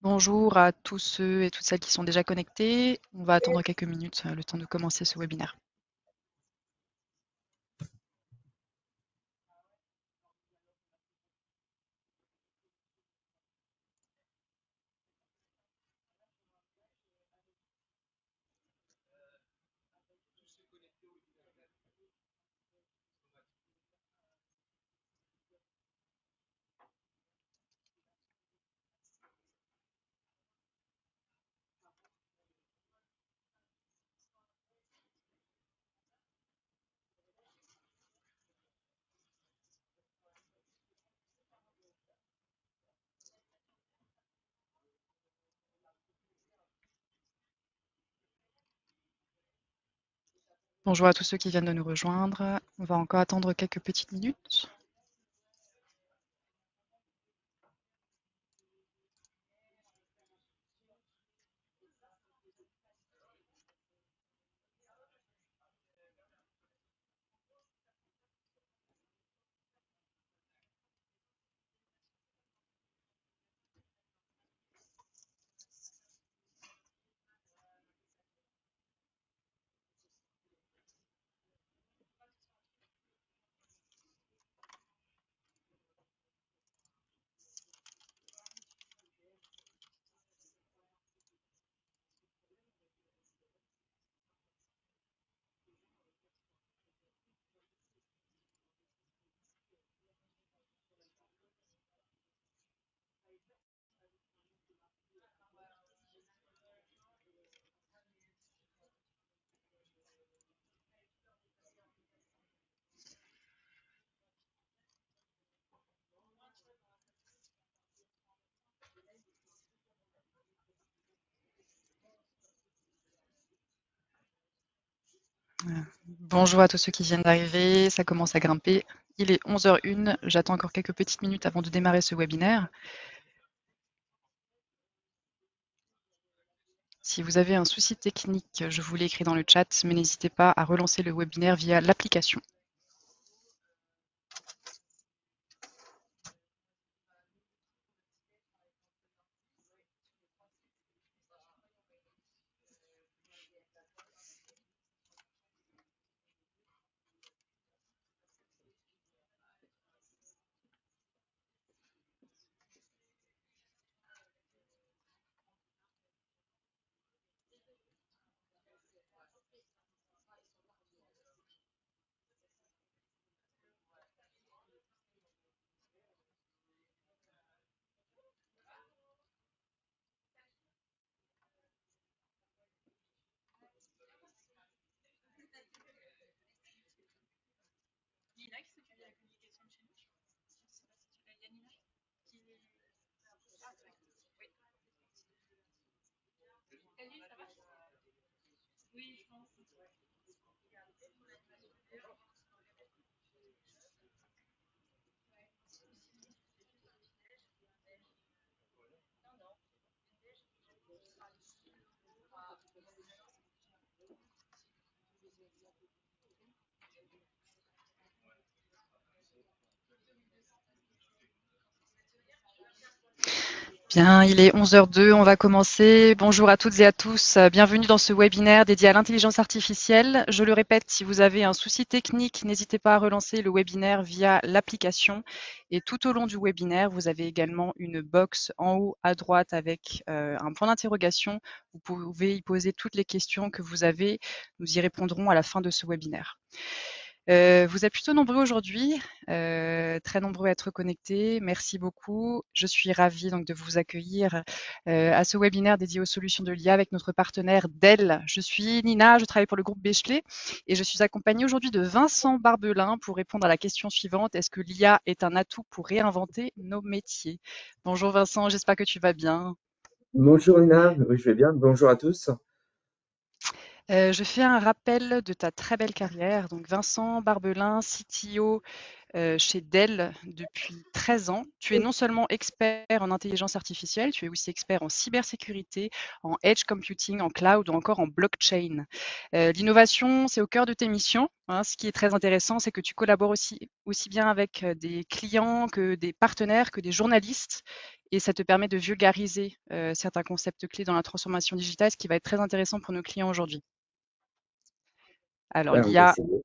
Bonjour à tous ceux et toutes celles qui sont déjà connectés. On va attendre quelques minutes, le temps de commencer ce webinaire. Bonjour à tous ceux qui viennent de nous rejoindre. On va encore attendre quelques petites minutes. Bonjour à tous ceux qui viennent d'arriver. Ça commence à grimper. Il est 11h01. J'attends encore quelques petites minutes avant de démarrer ce webinaire. Si vous avez un souci technique, je vous l'ai écrit dans le chat, mais n'hésitez pas à relancer le webinaire via l'application. Bien, il est 11h02, on va commencer. Bonjour à toutes et à tous, bienvenue dans ce webinaire dédié à l'intelligence artificielle. Je le répète, si vous avez un souci technique, n'hésitez pas à relancer le webinaire via l'application. Et tout au long du webinaire, vous avez également une box en haut à droite avec un point d'interrogation. Vous pouvez y poser toutes les questions que vous avez. Nous y répondrons à la fin de ce webinaire. Vous êtes plutôt nombreux aujourd'hui, très nombreux à être connectés. Merci beaucoup. Je suis ravie donc de vous accueillir à ce webinaire dédié aux solutions de l'IA avec notre partenaire Dell. Je suis Nina, je travaille pour le groupe Béchelet et je suis accompagnée aujourd'hui de Vincent Barbelin pour répondre à la question suivante. Est-ce que l'IA est un atout pour réinventer nos métiers? Bonjour Vincent, j'espère que tu vas bien. Bonjour Lina, oui je vais bien, bonjour à tous. Je fais un rappel de ta très belle carrière. Donc Vincent Barbelin, CTO chez Dell depuis 13 ans. Tu es non seulement expert en intelligence artificielle, tu es aussi expert en cybersécurité, en edge computing, en cloud ou encore en blockchain. L'innovation, c'est au cœur de tes missions, hein. Ce qui est très intéressant, c'est que tu collabores aussi bien avec des clients que des partenaires, que des journalistes, et ça te permet de vulgariser certains concepts clés dans la transformation digitale, ce qui va être très intéressant pour nos clients aujourd'hui. Alors, Ouais, on va l'IA, essayer.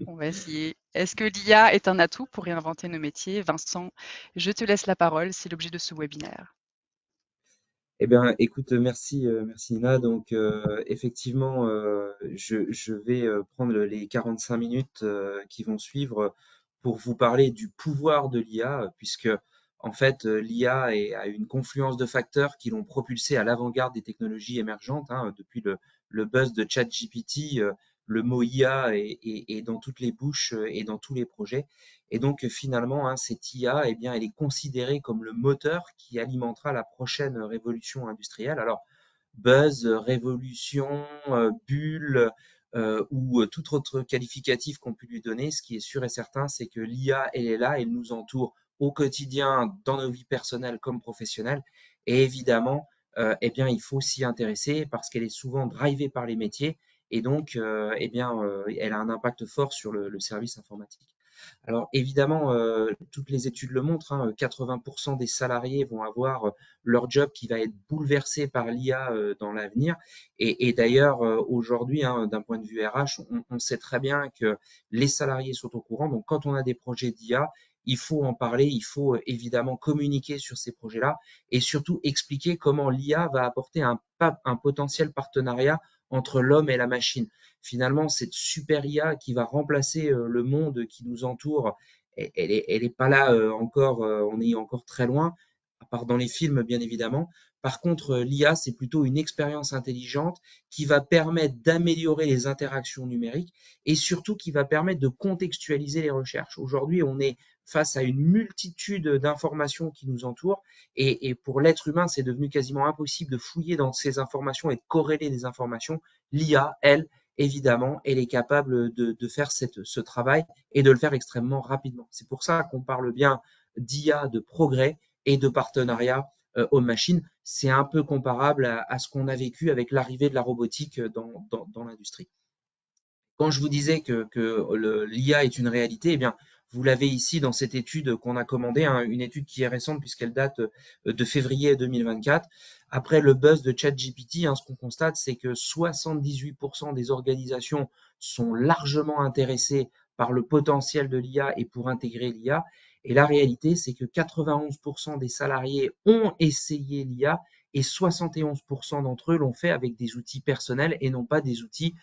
on va essayer. Est-ce que l'IA est un atout pour réinventer nos métiers? Vincent, je te laisse la parole, c'est l'objet de ce webinaire. Eh bien, écoute, merci Nina. Donc, effectivement, je vais prendre les 45 minutes qui vont suivre pour vous parler du pouvoir de l'IA, puisque en fait, l'IA a une confluence de facteurs qui l'ont propulsé à l'avant-garde des technologies émergentes, hein, depuis le buzz de ChatGPT, le mot IA est dans toutes les bouches et dans tous les projets. Et donc, finalement, hein, cette IA, eh bien, elle est considérée comme le moteur qui alimentera la prochaine révolution industrielle. Alors, buzz, révolution, bulle ou tout autre qualificatif qu'on peut lui donner, ce qui est sûr et certain, c'est que l'IA, elle est là, elle nous entoure au quotidien dans nos vies personnelles comme professionnelles. Et évidemment, eh bien, il faut s'y intéresser parce qu'elle est souvent drivée par les métiers et donc, eh bien, elle a un impact fort sur le service informatique. Alors évidemment, toutes les études le montrent, hein, 80% des salariés vont avoir leur job qui va être bouleversé par l'IA dans l'avenir. Et d'ailleurs, aujourd'hui, hein, d'un point de vue RH, on sait très bien que les salariés sont au courant. Donc quand on a des projets d'IA, il faut en parler, il faut évidemment communiquer sur ces projets-là et surtout expliquer comment l'IA va apporter un potentiel partenariat entre l'homme et la machine. Finalement, cette super IA qui va remplacer le monde qui nous entoure, elle est pas là encore, on est encore très loin, à part dans les films, bien évidemment. Par contre, l'IA, c'est plutôt une expérience intelligente qui va permettre d'améliorer les interactions numériques et surtout qui va permettre de contextualiser les recherches. Aujourd'hui, on est face à une multitude d'informations qui nous entourent et pour l'être humain, c'est devenu quasiment impossible de fouiller dans ces informations et de corréler des informations. L'IA, elle, évidemment, elle est capable de faire ce travail et de le faire extrêmement rapidement. C'est pour ça qu'on parle bien d'IA, de progrès et de partenariat homme-machine. C'est un peu comparable à ce qu'on a vécu avec l'arrivée de la robotique dans l'industrie. Quand je vous disais que l'IA est une réalité, eh bien, vous l'avez ici dans cette étude qu'on a commandée, hein, une étude qui est récente puisqu'elle date de février 2024. Après le buzz de ChatGPT, hein, ce qu'on constate, c'est que 78% des organisations sont largement intéressées par le potentiel de l'IA et pour intégrer l'IA. Et la réalité, c'est que 91% des salariés ont essayé l'IA et 71% d'entre eux l'ont fait avec des outils personnels et non pas des outils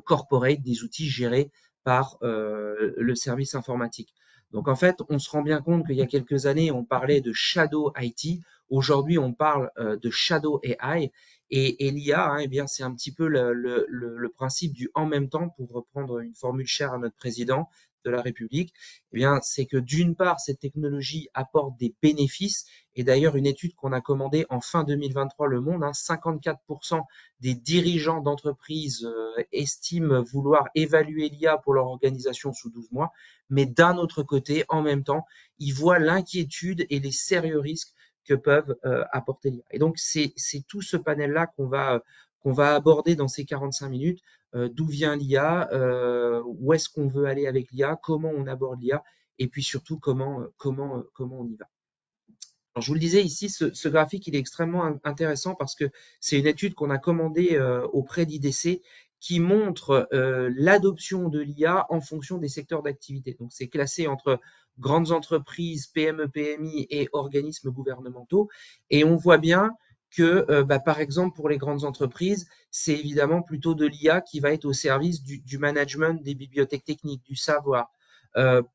corporate, des outils gérés par le service informatique. Donc en fait, on se rend bien compte qu'il y a quelques années, on parlait de shadow IT. Aujourd'hui, on parle de shadow AI. Et l'IA, hein, eh bien, c'est un petit peu le principe du en même temps, pour reprendre une formule chère à notre président de la République. Eh bien, c'est que d'une part, cette technologie apporte des bénéfices. Et d'ailleurs, une étude qu'on a commandée en fin 2023, Le Monde, hein, 54% des dirigeants d'entreprises estiment vouloir évaluer l'IA pour leur organisation sous 12 mois, mais d'un autre côté, en même temps, ils voient l'inquiétude et les sérieux risques que peuvent apporter l'IA. Et donc, c'est tout ce panel-là qu'on va aborder dans ces 45 minutes. D'où vient l'IA, où est-ce qu'on veut aller avec l'IA, comment on aborde l'IA, et puis surtout comment on y va. Alors, je vous le disais ici, ce graphique, il est extrêmement intéressant parce que c'est une étude qu'on a commandée auprès d'IDC qui montre l'adoption de l'IA en fonction des secteurs d'activité. Donc, c'est classé entre grandes entreprises, PME, PMI et organismes gouvernementaux. Et on voit bien que, par exemple, pour les grandes entreprises, c'est évidemment plutôt de l'IA qui va être au service du management des bibliothèques techniques, du savoir.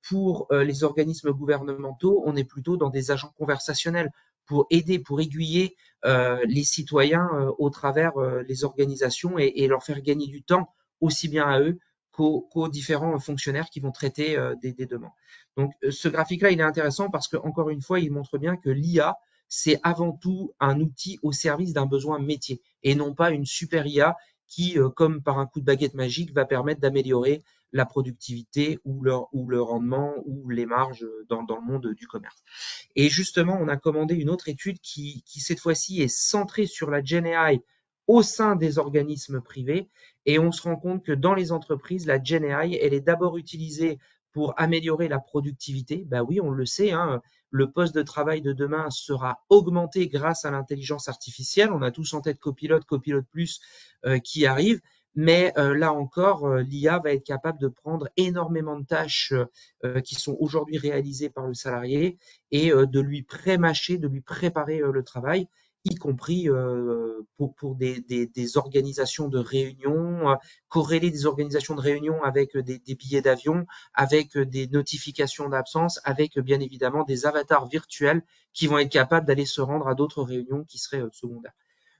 Pour les organismes gouvernementaux, on est plutôt dans des agents conversationnels pour aider, pour aiguiller les citoyens au travers les organisations et leur faire gagner du temps aussi bien à eux qu'aux différents fonctionnaires qui vont traiter des demandes. Donc ce graphique-là, il est intéressant parce que encore une fois, il montre bien que l'IA, c'est avant tout un outil au service d'un besoin métier et non pas une super IA qui, comme par un coup de baguette magique, va permettre d'améliorer la productivité ou le rendement ou les marges dans le monde du commerce. Et justement, on a commandé une autre étude qui cette fois-ci est centrée sur la GenAI au sein des organismes privés. Et on se rend compte que dans les entreprises, la GenAI, elle est d'abord utilisée pour améliorer la productivité. Ben oui, on le sait, hein, le poste de travail de demain sera augmenté grâce à l'intelligence artificielle. On a tous en tête Copilot, Copilot Plus qui arrive. Mais là encore, l'IA va être capable de prendre énormément de tâches qui sont aujourd'hui réalisées par le salarié et de lui pré-mâcher, de lui préparer le travail, y compris pour des organisations de réunions, corréler des organisations de réunions avec des billets d'avion, avec des notifications d'absence, avec bien évidemment des avatars virtuels qui vont être capables d'aller se rendre à d'autres réunions qui seraient secondaires.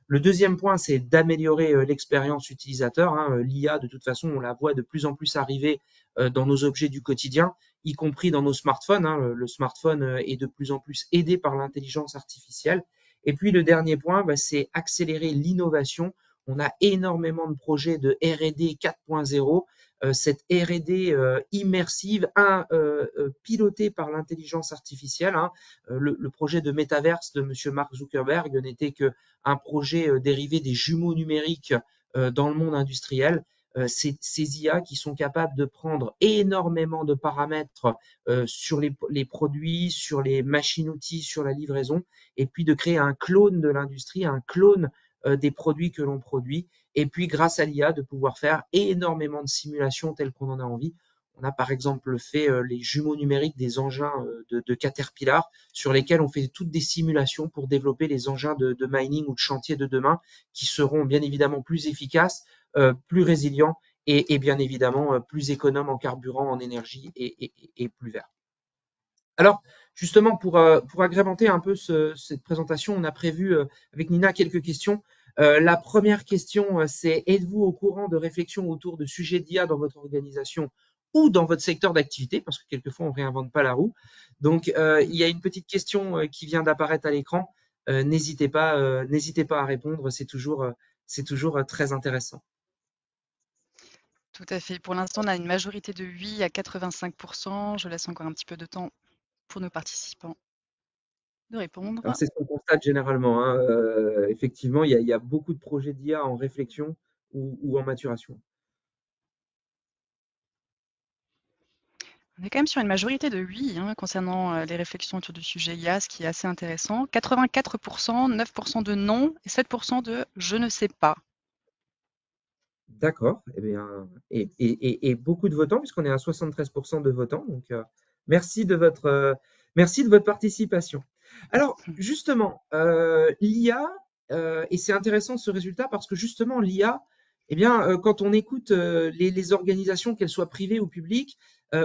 Le deuxième point, c'est d'améliorer l'expérience utilisateur, hein. L'IA, de toute façon, on la voit de plus en plus arriver dans nos objets du quotidien, y compris dans nos smartphones, hein. Le smartphone est de plus en plus aidé par l'intelligence artificielle. Et puis le dernier point, bah, c'est accélérer l'innovation. On a énormément de projets de R&D 4.0, cette R&D immersive, pilotée par l'intelligence artificielle, hein. Le projet de métaverse de Monsieur Mark Zuckerberg n'était que un projet dérivé des jumeaux numériques dans le monde industriel. Ces IA qui sont capables de prendre énormément de paramètres sur les produits, sur les machines-outils, sur la livraison, et puis de créer un clone de l'industrie, un clone des produits que l'on produit, et puis grâce à l'IA de pouvoir faire énormément de simulations telles qu'on en a envie. On a par exemple fait les jumeaux numériques des engins de Caterpillar sur lesquels on fait toutes des simulations pour développer les engins de mining ou de chantier de demain qui seront bien évidemment plus efficaces, plus résilients et bien évidemment plus économes en carburant, en énergie et plus verts. Alors, justement, pour agrémenter un peu cette présentation, on a prévu avec Nina quelques questions. La première question, c'est êtes-vous au courant de réflexions autour de sujets d'IA dans votre organisation ou dans votre secteur d'activité? Parce que quelquefois, on ne réinvente pas la roue. Donc, il y a une petite question qui vient d'apparaître à l'écran. N'hésitez pas à répondre, c'est toujours très intéressant. Tout à fait. Pour l'instant, on a une majorité de oui à 85%. Je laisse encore un petit peu de temps pour nos participants de Alors, répondre. c'est ce qu'on constate généralement, hein. Effectivement, il y a beaucoup de projets d'IA en réflexion ou en maturation. On est quand même sur une majorité de oui hein, concernant les réflexions autour du sujet IA, ce qui est assez intéressant. 84%, 9% de non et 7% de je ne sais pas. D'accord. Eh bien, et beaucoup de votants, puisqu'on est à 73% de votants. Donc, merci de votre participation. Alors, justement, l'IA, et c'est intéressant ce résultat parce que justement, l'IA, eh bien, quand on écoute les organisations, qu'elles soient privées ou publiques,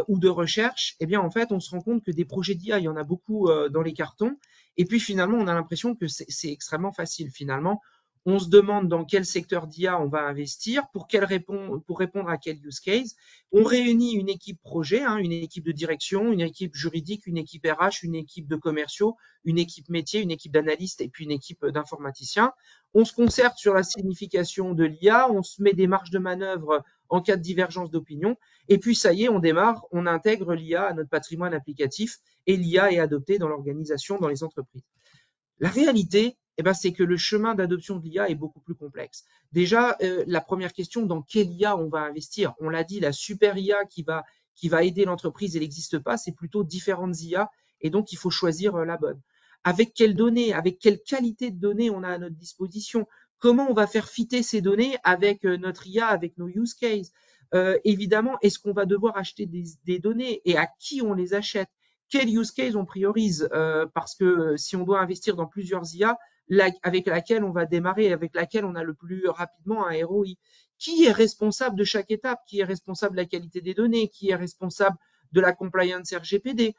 ou de recherche, eh bien, en fait, on se rend compte que des projets d'IA, il y en a beaucoup dans les cartons. Et puis, finalement, on a l'impression que c'est extrêmement facile. Finalement, on se demande dans quel secteur d'IA on va investir, pour répondre à quel use case. On réunit une équipe projet, hein, une équipe de direction, une équipe juridique, une équipe RH, une équipe de commerciaux, une équipe métier, une équipe d'analystes et puis une équipe d'informaticiens. On se concerte sur la signification de l'IA, on se met des marges de manœuvre en cas de divergence d'opinion. Et puis ça y est, on démarre, on intègre l'IA à notre patrimoine applicatif et l'IA est adoptée dans l'organisation, dans les entreprises. La réalité, eh ben, c'est que le chemin d'adoption de l'IA est beaucoup plus complexe. Déjà, la première question, dans quelle IA on va investir? On l'a dit, la super IA qui va aider l'entreprise, elle n'existe pas, c'est plutôt différentes IA et donc il faut choisir la bonne. Avec quelles données, avec quelle qualité de données on a à notre disposition? Comment on va faire fitter ces données avec notre IA, avec nos use cases? Évidemment, est-ce qu'on va devoir acheter des données et à qui on les achète? Quel use case on priorise parce que si on doit investir dans plusieurs IA, avec laquelle on va démarrer, avec laquelle on a le plus rapidement un ROI. Qui est responsable de chaque étape? Qui est responsable de la qualité des données? Qui est responsable de la compliance RGPD?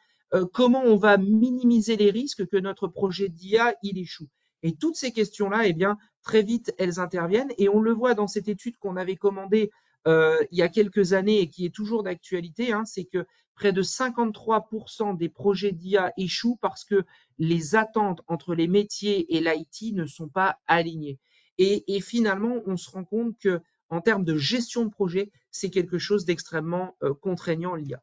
Comment on va minimiser les risques que notre projet d'IA il échoue? Et toutes ces questions-là, eh bien, très vite, elles interviennent. Et on le voit dans cette étude qu'on avait commandée il y a quelques années et qui est toujours d'actualité, hein, c'est que près de 53% des projets d'IA échouent parce que les attentes entre les métiers et l'IT ne sont pas alignées. Et finalement, on se rend compte que en termes de gestion de projet, c'est quelque chose d'extrêmement contraignant, l'IA.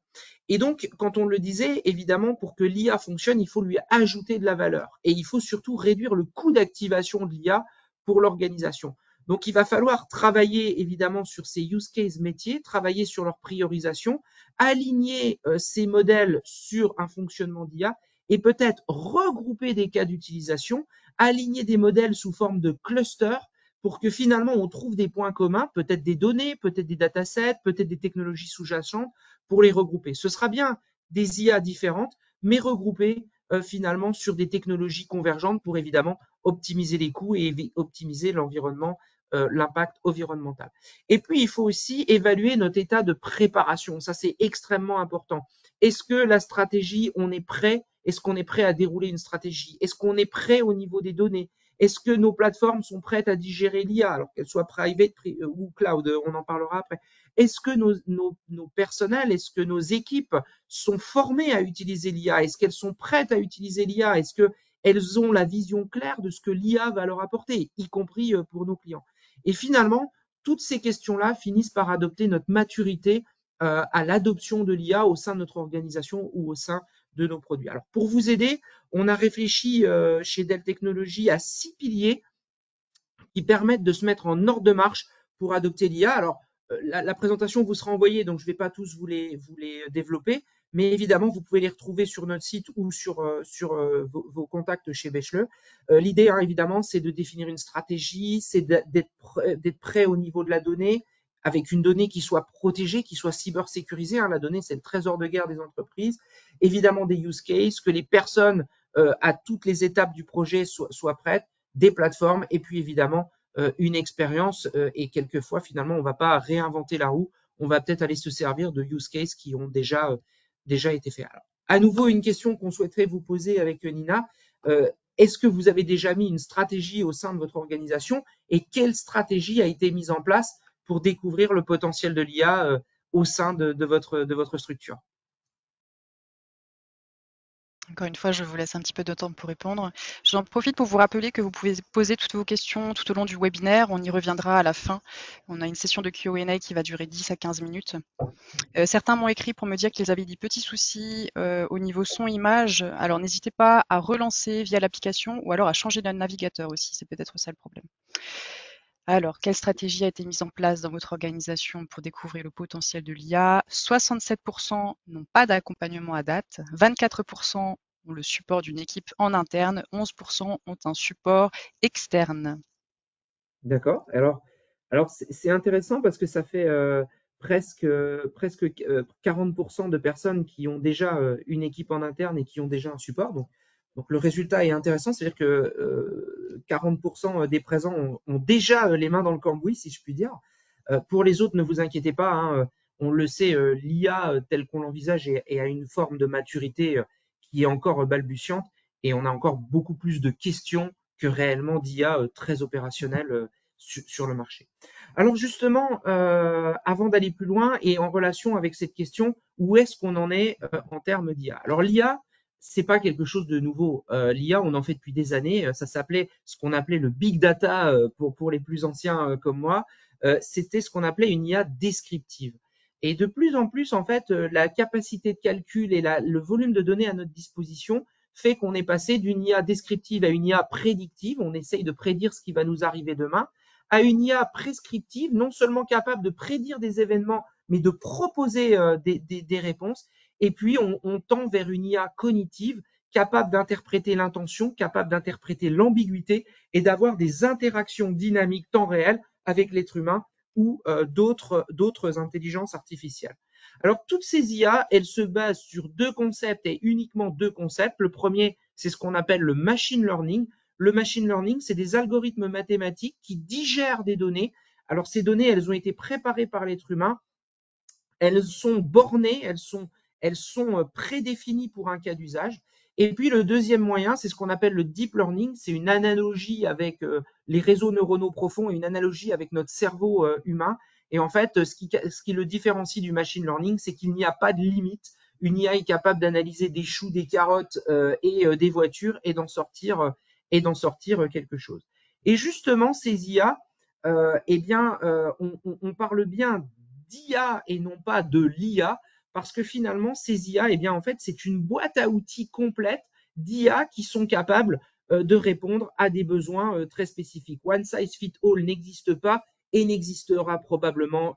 Et donc, quand on le disait, évidemment, pour que l'IA fonctionne, il faut lui ajouter de la valeur. Et il faut surtout réduire le coût d'activation de l'IA pour l'organisation. Donc, il va falloir travailler évidemment sur ces use cases métiers, travailler sur leur priorisation, aligner ces modèles sur un fonctionnement d'IA et peut-être regrouper des cas d'utilisation, aligner des modèles sous forme de clusters pour que finalement on trouve des points communs, peut-être des données, peut-être des datasets, peut-être des technologies sous-jacentes pour les regrouper. Ce sera bien des IA différentes, mais regroupées finalement sur des technologies convergentes pour évidemment optimiser les coûts et optimiser l'environnement, l'impact environnemental. Et puis, il faut aussi évaluer notre état de préparation. Ça, c'est extrêmement important. Est-ce que la stratégie, on est prêt? Est-ce qu'on est prêt à dérouler une stratégie? Est-ce qu'on est prêt au niveau des données? Est-ce que nos plateformes sont prêtes à digérer l'IA, alors qu'elles soient private ou cloud? On en parlera après. Est-ce que nos personnels, est-ce que nos équipes sont formées à utiliser l'IA? Est-ce qu'elles sont prêtes à utiliser l'IA? Est-ce qu'elles ont la vision claire de ce que l'IA va leur apporter, y compris pour nos clients? Et finalement, toutes ces questions-là finissent par adopter notre maturité à l'adoption de l'IA au sein de notre organisation ou au sein de nos produits. Alors, pour vous aider, on a réfléchi chez Dell Technologies à 6 piliers qui permettent de se mettre en ordre de marche pour adopter l'IA. Alors, la présentation vous sera envoyée, donc je ne vais pas tous vous les développer, mais évidemment, vous pouvez les retrouver sur notre site ou sur vos contacts chez Bechle. L'idée, évidemment, c'est de définir une stratégie, c'est d'être prêt au niveau de la donnée, avec une donnée qui soit protégée, qui soit cybersécurisée. La donnée, c'est le trésor de guerre des entreprises. Évidemment, des use cases, que les personnes à toutes les étapes du projet soient prêtes, des plateformes et puis évidemment une expérience et quelquefois finalement on ne va pas réinventer la roue, on va peut-être aller se servir de use cases qui ont déjà été faits. Alors, à nouveau une question qu'on souhaiterait vous poser avec Nina, est-ce que vous avez déjà mis une stratégie au sein de votre organisation et quelle stratégie a été mise en place pour découvrir le potentiel de l'IA au sein de votre structure? Encore une fois, je vous laisse un petit peu de temps pour répondre. J'en profite pour vous rappeler que vous pouvez poser toutes vos questions tout au long du webinaire. On y reviendra à la fin. On a une session de Q&A qui va durer 10 à 15 minutes. Certains m'ont écrit pour me dire qu'ils avaient des petits soucis au niveau son-image. Alors, n'hésitez pas à relancer via l'application ou alors à changer de navigateur aussi. C'est peut-être ça le problème. Alors, quelle stratégie a été mise en place dans votre organisation pour découvrir le potentiel de l'IA? 67% n'ont pas d'accompagnement à date, 24% ont le support d'une équipe en interne, 11% ont un support externe. D'accord. Alors c'est intéressant parce que ça fait presque 40% de personnes qui ont déjà une équipe en interne et qui ont déjà un support. Donc le résultat est intéressant, c'est-à-dire que 40% des présents ont déjà les mains dans le cambouis, si je puis dire. Pour les autres, ne vous inquiétez pas, on le sait, l'IA telle qu'on l'envisage est à une forme de maturité qui est encore balbutiante et on a encore beaucoup plus de questions que réellement d'IA très opérationnelle sur le marché. Alors justement, avant d'aller plus loin et en relation avec cette question, où est-ce qu'on en est en termes d'IA? Alors l'IA, c'est pas quelque chose de nouveau. L'IA, on en fait depuis des années. Ça s'appelait ce qu'on appelait le big data pour les plus anciens comme moi. C'était ce qu'on appelait une IA descriptive. Et de plus en plus, en fait, la capacité de calcul et le volume de données à notre disposition fait qu'on est passé d'une IA descriptive à une IA prédictive. On essaye de prédire ce qui va nous arriver demain, à une IA prescriptive, non seulement capable de prédire des événements, mais de proposer des réponses. Et puis, on tend vers une IA cognitive, capable d'interpréter l'intention, capable d'interpréter l'ambiguïté et d'avoir des interactions dynamiques temps réel avec l'être humain ou d'autres intelligences artificielles. Alors, toutes ces IA, elles se basent sur deux concepts et uniquement deux concepts. Le premier, c'est ce qu'on appelle le machine learning. Le machine learning, c'est des algorithmes mathématiques qui digèrent des données. Alors, ces données, elles ont été préparées par l'être humain. Elles sont bornées, elles sont prédéfinies pour un cas d'usage. Et puis, le deuxième moyen, c'est ce qu'on appelle le deep learning. C'est une analogie avec les réseaux neuronaux profonds et une analogie avec notre cerveau humain. Et en fait, ce qui le différencie du machine learning, c'est qu'il n'y a pas de limite. Une IA est capable d'analyser des choux, des carottes et des voitures et d'en sortir quelque chose. Et justement, ces IA, on parle bien d'IA et non pas de l'IA, parce que finalement, ces IA, en fait, c'est une boîte à outils complète d'IA qui sont capables de répondre à des besoins très spécifiques. One size fit all n'existe pas et n'existera probablement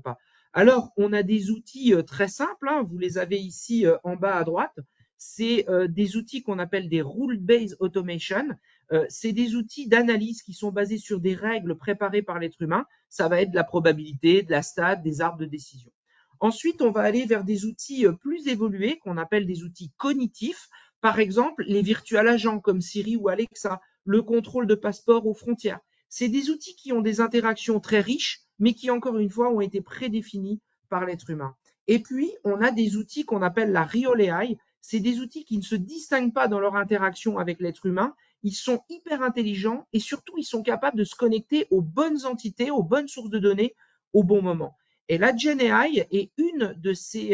pas. Alors, on a des outils très simples, hein, vous les avez ici en bas à droite. C'est des outils qu'on appelle des rule-based automation. C'est des outils d'analyse qui sont basés sur des règles préparées par l'être humain. Ça va être de la probabilité, de la stat, des arbres de décision. Ensuite, on va aller vers des outils plus évolués qu'on appelle des outils cognitifs. Par exemple, les virtual agents comme Siri ou Alexa, le contrôle de passeport aux frontières. C'est des outils qui ont des interactions très riches, mais qui, encore une fois, ont été prédéfinis par l'être humain. Et puis, on a des outils qu'on appelle la Real AI. C'est des outils qui ne se distinguent pas dans leur interaction avec l'être humain. Ils sont hyper intelligents et surtout, ils sont capables de se connecter aux bonnes entités, aux bonnes sources de données au bon moment. Et la GenAI est une de ces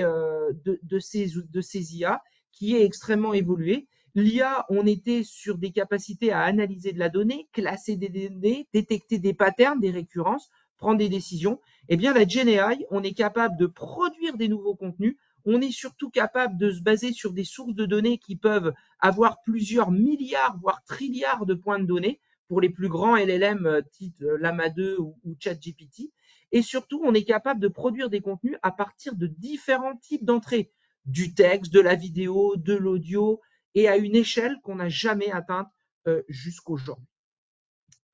IA qui est extrêmement évoluée. L'IA, on était sur des capacités à analyser de la donnée, classer des données, détecter des patterns, des récurrences, prendre des décisions. Eh bien, la GenAI, on est capable de produire des nouveaux contenus. On est surtout capable de se baser sur des sources de données qui peuvent avoir plusieurs milliards, voire trilliards de points de données pour les plus grands LLM type Llama 2 ou ChatGPT. Et surtout, on est capable de produire des contenus à partir de différents types d'entrées, du texte, de la vidéo, de l'audio, et à une échelle qu'on n'a jamais atteinte jusqu'aujourd'hui.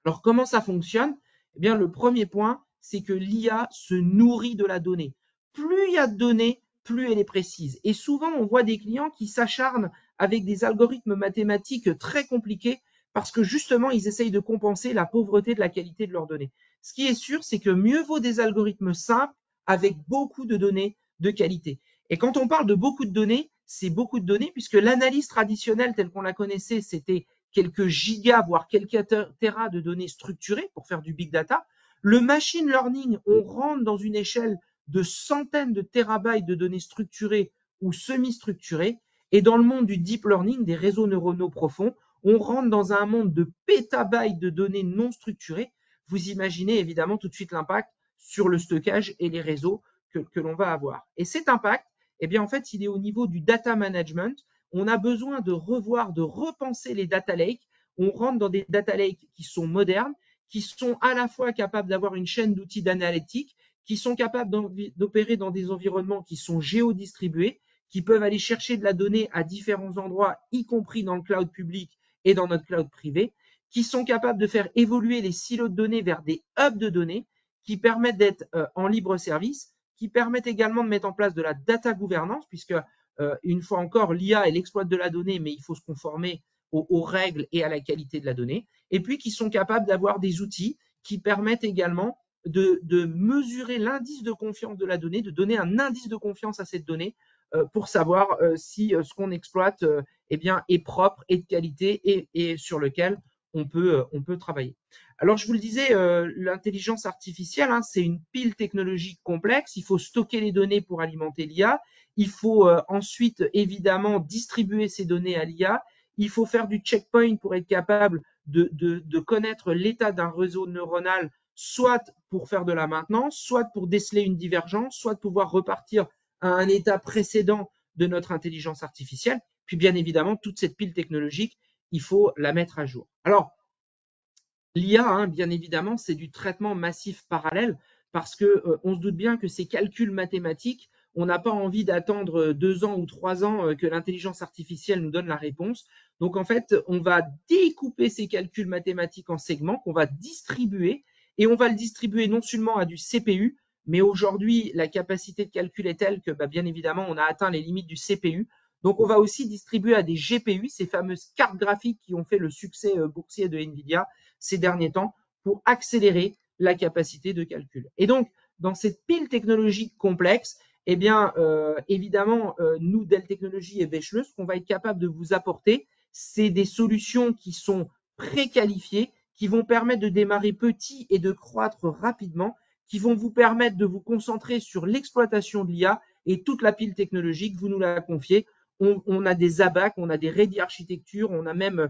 Alors, comment ça fonctionne? Eh bien, le premier point, c'est que l'IA se nourrit de la donnée. Plus il y a de données, plus elle est précise. Et souvent, on voit des clients qui s'acharnent avec des algorithmes mathématiques très compliqués parce que justement, ils essayent de compenser la pauvreté de la qualité de leurs données. Ce qui est sûr, c'est que mieux vaut des algorithmes simples avec beaucoup de données de qualité. Et quand on parle de beaucoup de données, c'est beaucoup de données puisque l'analyse traditionnelle telle qu'on la connaissait, c'était quelques gigas, voire quelques téras de données structurées pour faire du big data. Le machine learning, on rentre dans une échelle de centaines de térabytes de données structurées ou semi-structurées. Et dans le monde du deep learning, des réseaux neuronaux profonds, on rentre dans un monde de pétabytes de données non structurées. Vous imaginez évidemment tout de suite l'impact sur le stockage et les réseaux que l'on va avoir. Et cet impact, eh bien, en fait, il est au niveau du data management. On a besoin de revoir, de repenser les data lakes. On rentre dans des data lakes qui sont modernes, qui sont à la fois capables d'avoir une chaîne d'outils d'analytique, qui sont capables d'opérer dans des environnements qui sont géodistribués, qui peuvent aller chercher de la donnée à différents endroits, y compris dans le cloud public et dans notre cloud privé, qui sont capables de faire évoluer les silos de données vers des hubs de données, qui permettent d'être en libre service, qui permettent également de mettre en place de la data gouvernance, puisque une fois encore, l'IA, elle exploite de la donnée, mais il faut se conformer aux règles et à la qualité de la donnée. Et puis, qui sont capables d'avoir des outils qui permettent également de mesurer l'indice de confiance de la donnée, de donner un indice de confiance à cette donnée pour savoir si ce qu'on exploite eh bien, est propre, est de qualité et sur lequel on peut travailler. Alors, je vous le disais, l'intelligence artificielle, hein, c'est une pile technologique complexe. Il faut stocker les données pour alimenter l'IA. Il faut ensuite, évidemment, distribuer ces données à l'IA. Il faut faire du checkpoint pour être capable de connaître l'état d'un réseau neuronal, soit pour faire de la maintenance, soit pour déceler une divergence, soit de pouvoir repartir à un état précédent de notre intelligence artificielle. Puis, bien évidemment, toute cette pile technologique, il faut la mettre à jour. Alors, l'IA, hein, bien évidemment, c'est du traitement massif parallèle parce que on se doute bien que ces calculs mathématiques, on n'a pas envie d'attendre 2 ans ou 3 ans que l'intelligence artificielle nous donne la réponse. Donc en fait, on va découper ces calculs mathématiques en segments qu'on va distribuer et on va le distribuer non seulement à du CPU, mais aujourd'hui la capacité de calcul est telle que bien évidemment on a atteint les limites du CPU. Donc on va aussi distribuer à des GPU, ces fameuses cartes graphiques qui ont fait le succès boursier de Nvidia ces derniers temps pour accélérer la capacité de calcul. Et donc, dans cette pile technologique complexe, eh bien, évidemment, nous, Dell Technologies et Bachelor, ce qu'on va être capable de vous apporter, c'est des solutions qui sont préqualifiées, qui vont permettre de démarrer petit et de croître rapidement, qui vont vous permettre de vous concentrer sur l'exploitation de l'IA et toute la pile technologique, vous nous la confiez. On a des ABAC, on a des ready architectures, on a même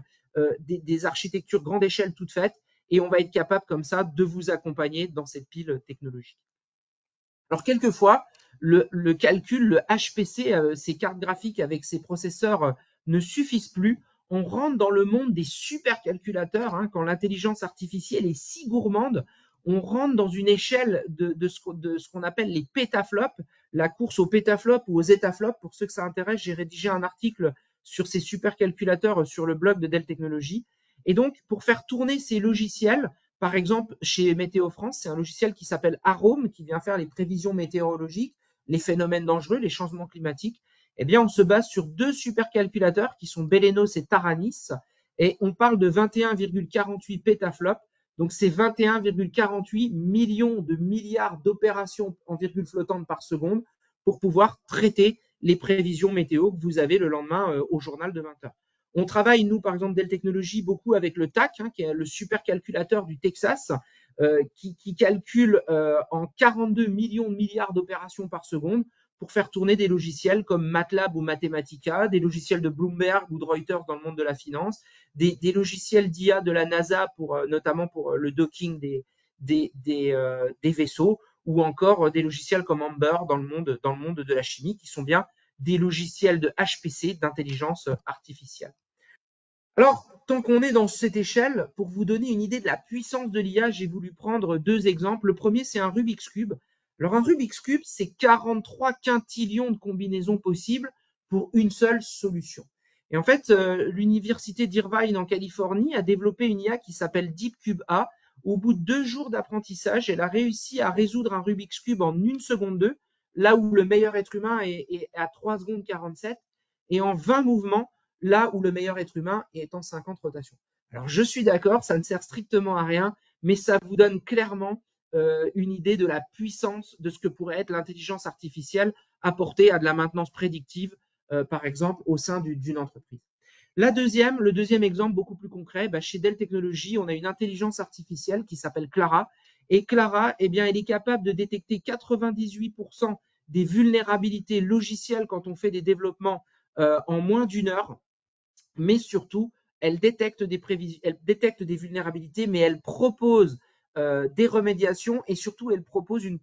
des architectures grande échelle toutes faites. et on va être capable comme ça de vous accompagner dans cette pile technologique. Alors quelquefois, le calcul, le HPC, ces cartes graphiques avec ces processeurs ne suffisent plus. On rentre dans le monde des supercalculateurs, hein, quand l'intelligence artificielle est si gourmande, on rentre dans une échelle de ce qu'on appelle les pétaflops, la course aux pétaflops ou aux étaflops. Pour ceux que ça intéresse, j'ai rédigé un article sur ces supercalculateurs sur le blog de Dell Technologies. Et donc, pour faire tourner ces logiciels, par exemple, chez Météo France, c'est un logiciel qui s'appelle Arome, qui vient faire les prévisions météorologiques, les phénomènes dangereux, les changements climatiques. Eh bien, on se base sur deux supercalculateurs qui sont Belenos et Taranis, et on parle de 21,48 pétaflops. Donc, c'est 21,48 millions de milliards d'opérations en virgule flottante par seconde pour pouvoir traiter les prévisions météo que vous avez le lendemain au journal de 20 heures. On travaille, nous, par exemple, Dell Technologies, beaucoup avec le TAC, hein, qui est le supercalculateur du Texas, qui calcule en 42 millions de milliards d'opérations par seconde pour faire tourner des logiciels comme MATLAB ou Mathematica, des logiciels de Bloomberg ou de Reuters dans le monde de la finance, des logiciels d'IA de la NASA, notamment pour le docking des vaisseaux, ou encore des logiciels comme Amber dans le monde de la chimie, qui sont bien des logiciels de HPC, d'intelligence artificielle. Alors, tant qu'on est dans cette échelle, pour vous donner une idée de la puissance de l'IA, j'ai voulu prendre deux exemples. Le premier, c'est un Rubik's Cube. Alors, un Rubik's Cube, c'est 43 quintillions de combinaisons possibles pour une seule solution. Et en fait, l'université d'Irvine en Californie a développé une IA qui s'appelle DeepCube A. Au bout de 2 jours d'apprentissage, elle a réussi à résoudre un Rubik's Cube en 1 seconde 2, là où le meilleur être humain est à 3 secondes 47, et en 20 mouvements, là où le meilleur être humain est en 50 rotations. Alors, je suis d'accord, ça ne sert strictement à rien, mais ça vous donne clairement une idée de la puissance de ce que pourrait être l'intelligence artificielle apportée à de la maintenance prédictive, par exemple, au sein d'une entreprise. Le deuxième exemple beaucoup plus concret, chez Dell Technologies, on a une intelligence artificielle qui s'appelle Clara. Et Clara, eh bien, elle est capable de détecter 98% des vulnérabilités logicielles quand on fait des développements en moins d'1 heure. Mais surtout, elle détecte des vulnérabilités, mais elle propose des remédiations et surtout, elle propose une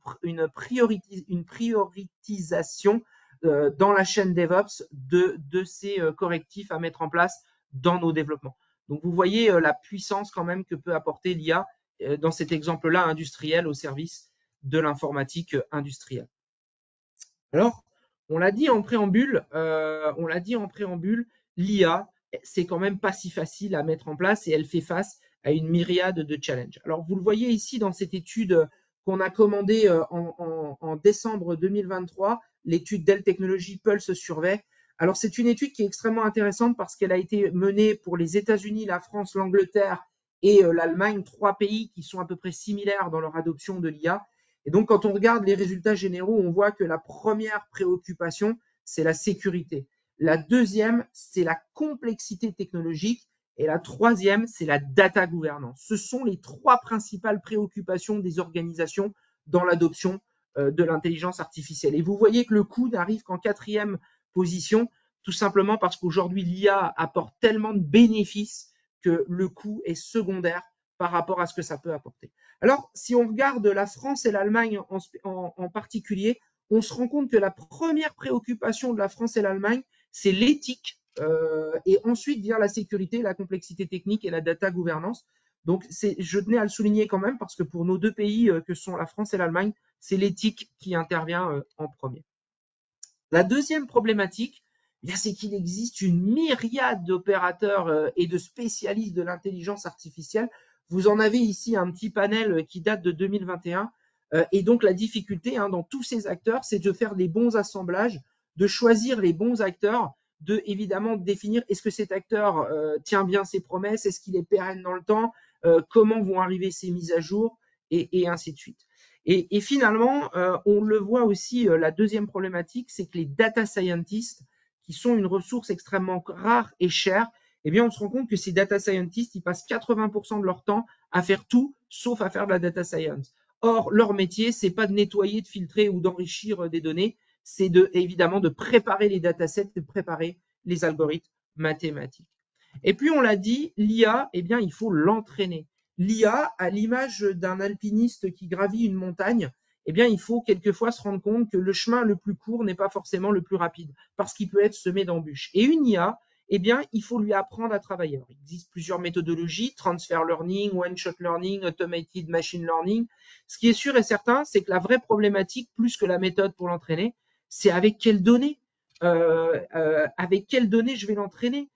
prioritisation dans la chaîne DevOps de ces correctifs à mettre en place dans nos développements. Donc, vous voyez la puissance quand même que peut apporter l'IA dans cet exemple-là industriel au service de l'informatique industrielle. Alors, on l'a dit en préambule, l'IA, c'est quand même pas si facile à mettre en place et elle fait face à une myriade de challenges. Alors, vous le voyez ici dans cette étude qu'on a commandée en décembre 2023, l'étude Dell Technologies Pulse Survey. Alors, c'est une étude qui est extrêmement intéressante parce qu'elle a été menée pour les États-Unis, la France, l'Angleterre et l'Allemagne, 3 pays qui sont à peu près similaires dans leur adoption de l'IA. Et donc, quand on regarde les résultats généraux, on voit que la première préoccupation, c'est la sécurité. La deuxième, c'est la complexité technologique. Et la troisième, c'est la data gouvernance. Ce sont les 3 principales préoccupations des organisations dans l'adoption de l'intelligence artificielle. Et vous voyez que le coût n'arrive qu'en 4e position, tout simplement parce qu'aujourd'hui, l'IA apporte tellement de bénéfices que le coût est secondaire par rapport à ce que ça peut apporter. Alors, si on regarde la France et l'Allemagne en particulier, on se rend compte que la première préoccupation de la France et l'Allemagne, c'est l'éthique, et ensuite vient la sécurité, la complexité technique et la data gouvernance. Donc, je tenais à le souligner quand même parce que pour nos deux pays que sont la France et l'Allemagne, c'est l'éthique qui intervient en premier. La deuxième problématique, c'est qu'il existe une myriade d'opérateurs et de spécialistes de l'intelligence artificielle. Vous en avez ici un petit panel qui date de 2021. Et donc, la difficulté dans tous ces acteurs, c'est de faire les bons assemblages, de choisir les bons acteurs, de évidemment définir est-ce que cet acteur tient bien ses promesses, est-ce qu'il est pérenne dans le temps, comment vont arriver ses mises à jour, et ainsi de suite. Et finalement, on le voit aussi, la deuxième problématique, c'est que les data scientists, qui sont une ressource extrêmement rare et chère, eh bien, on se rend compte que ces data scientists, ils passent 80% de leur temps à faire tout, sauf à faire de la data science. Or, leur métier, c'est pas de nettoyer, de filtrer ou d'enrichir des données, c'est évidemment de préparer les datasets, de préparer les algorithmes mathématiques. Et puis, on l'a dit, l'IA, eh bien, il faut l'entraîner. l'IA, à l'image d'un alpiniste qui gravit une montagne, eh bien, il faut quelquefois se rendre compte que le chemin le plus court n'est pas forcément le plus rapide, parce qu'il peut être semé d'embûches. Et une IA, eh bien, il faut lui apprendre à travailler. Alors, il existe plusieurs méthodologies, transfer learning, one-shot learning, automated machine learning. Ce qui est sûr et certain, c'est que la vraie problématique, plus que la méthode pour l'entraîner, c'est avec quelles données je vais l'entraîner,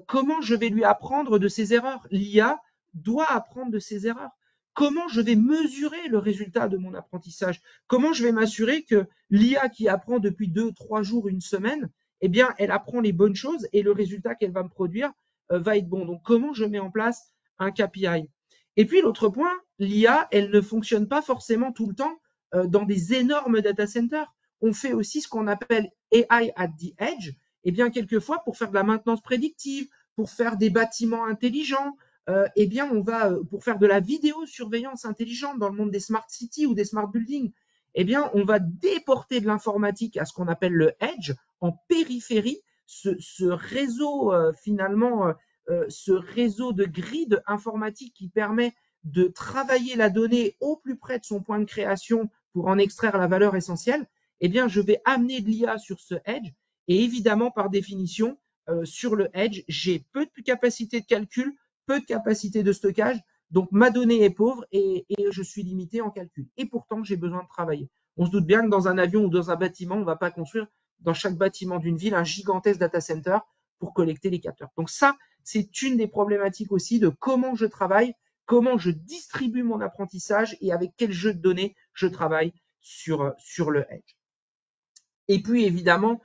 comment je vais lui apprendre de ses erreurs. L'IA doit apprendre de ses erreurs. Comment je vais mesurer le résultat de mon apprentissage? Comment je vais m'assurer que l'IA qui apprend depuis 2, 3 jours, une semaine, eh bien, elle apprend les bonnes choses et le résultat qu'elle va me produire va être bon. Donc, comment je mets en place un KPI? Et puis, l'autre point, l'IA, elle ne fonctionne pas forcément tout le temps dans des énormes data centers. On fait aussi ce qu'on appelle AI at the edge. Eh bien, quelquefois, pour faire de la maintenance prédictive, pour faire des bâtiments intelligents, eh bien, on va, pour faire de la vidéosurveillance intelligente dans le monde des smart cities ou des smart buildings, eh bien, on va déporter de l'informatique à ce qu'on appelle le edge, en périphérie, ce réseau, finalement, ce réseau de grid informatique qui permet de travailler la donnée au plus près de son point de création pour en extraire la valeur essentielle, eh bien, je vais amener de l'IA sur ce edge. Et évidemment, par définition, sur le edge, j'ai peu de capacité de calcul, peu de capacité de stockage, donc ma donnée est pauvre et je suis limité en calcul. Et pourtant, j'ai besoin de travailler. On se doute bien que dans un avion ou dans un bâtiment, on ne va pas construire dans chaque bâtiment d'une ville un gigantesque data center pour collecter les capteurs. Donc ça, c'est une des problématiques aussi de comment je travaille, comment je distribue mon apprentissage et avec quel jeu de données je travaille sur le edge. Et puis évidemment,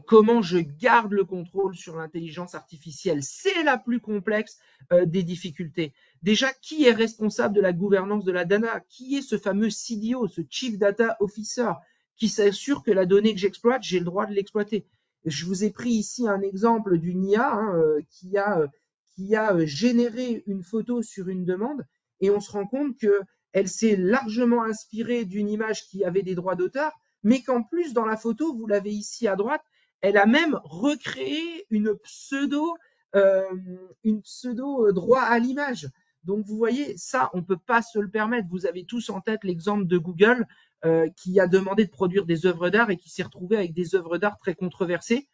comment je garde le contrôle sur l'intelligence artificielle. C'est la plus complexe des difficultés. Déjà, qui est responsable de la gouvernance de la data? Qui est ce fameux CDO, ce Chief Data Officer, qui s'assure que la donnée que j'exploite, j'ai le droit de l'exploiter? Je vous ai pris ici un exemple d'une IA qui a généré une photo sur une demande et on se rend compte qu'elle s'est largement inspirée d'une image qui avait des droits d'auteur, mais qu'en plus, dans la photo, vous l'avez ici à droite, elle a même recréé une pseudo droit à l'image. Donc, vous voyez, ça, on ne peut pas se le permettre. Vous avez tous en tête l'exemple de Google qui a demandé de produire des œuvres d'art et qui s'est retrouvé avec des œuvres d'art très controversées.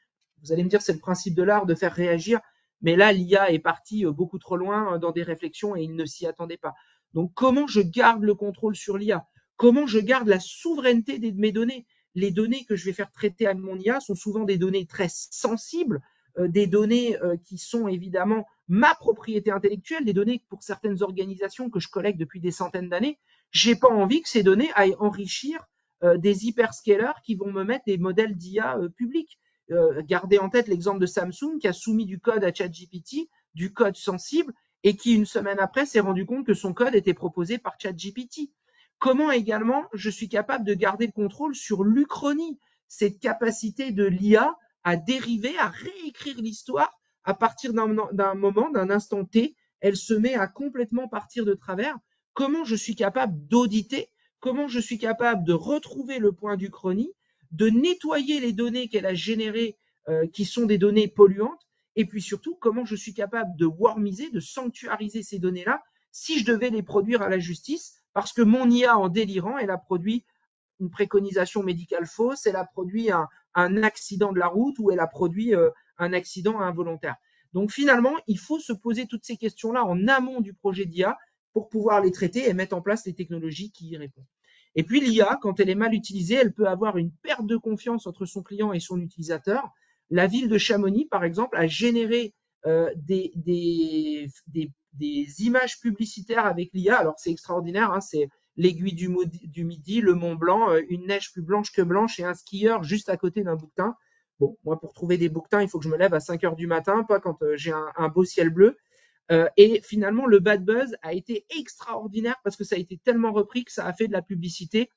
Vous allez me dire, c'est le principe de l'art de faire réagir, mais là, l'IA est partie beaucoup trop loin dans des réflexions et il ne s'y attendait pas. Donc, comment je garde le contrôle sur l'IA? Comment je garde la souveraineté de mes données? Les données que je vais faire traiter à mon IA sont souvent des données très sensibles, des données qui sont évidemment ma propriété intellectuelle, des données pour certaines organisations que je collecte depuis des centaines d'années. J'ai pas envie que ces données aillent enrichir des hyperscalers qui vont me mettre des modèles d'IA publics. Gardez en tête l'exemple de Samsung qui a soumis du code à ChatGPT, du code sensible, et qui une semaine après s'est rendu compte que son code était proposé par ChatGPT. Comment également je suis capable de garder le contrôle sur l'Uchronie, cette capacité de l'IA à dériver, à réécrire l'histoire à partir d'un moment, d'un instant T, elle se met à complètement partir de travers. Comment je suis capable d'auditer, comment je suis capable de retrouver le point d'Uchronie, de nettoyer les données qu'elle a générées qui sont des données polluantes, et puis surtout comment je suis capable de wormiser, de sanctuariser ces données-là si je devais les produire à la justice, parce que mon IA en délirant, elle a produit une préconisation médicale fausse, elle a produit un accident de la route ou elle a produit un accident involontaire. Donc finalement, il faut se poser toutes ces questions-là en amont du projet d'IA pour pouvoir les traiter et mettre en place les technologies qui y répondent. Et puis l'IA, quand elle est mal utilisée, elle peut avoir une perte de confiance entre son client et son utilisateur. La ville de Chamonix, par exemple, a généré des images publicitaires avec l'IA. Alors c'est extraordinaire, hein, c'est l'aiguille du Midi, le Mont Blanc, une neige plus blanche que blanche et un skieur juste à côté d'un bouquetin. Bon, moi, pour trouver des bouquetins, il faut que je me lève à 5 heures du matin, pas quand j'ai un beau ciel bleu. Et finalement, le bad buzz a été extraordinaire parce que ça a été tellement repris que ça a fait de la publicité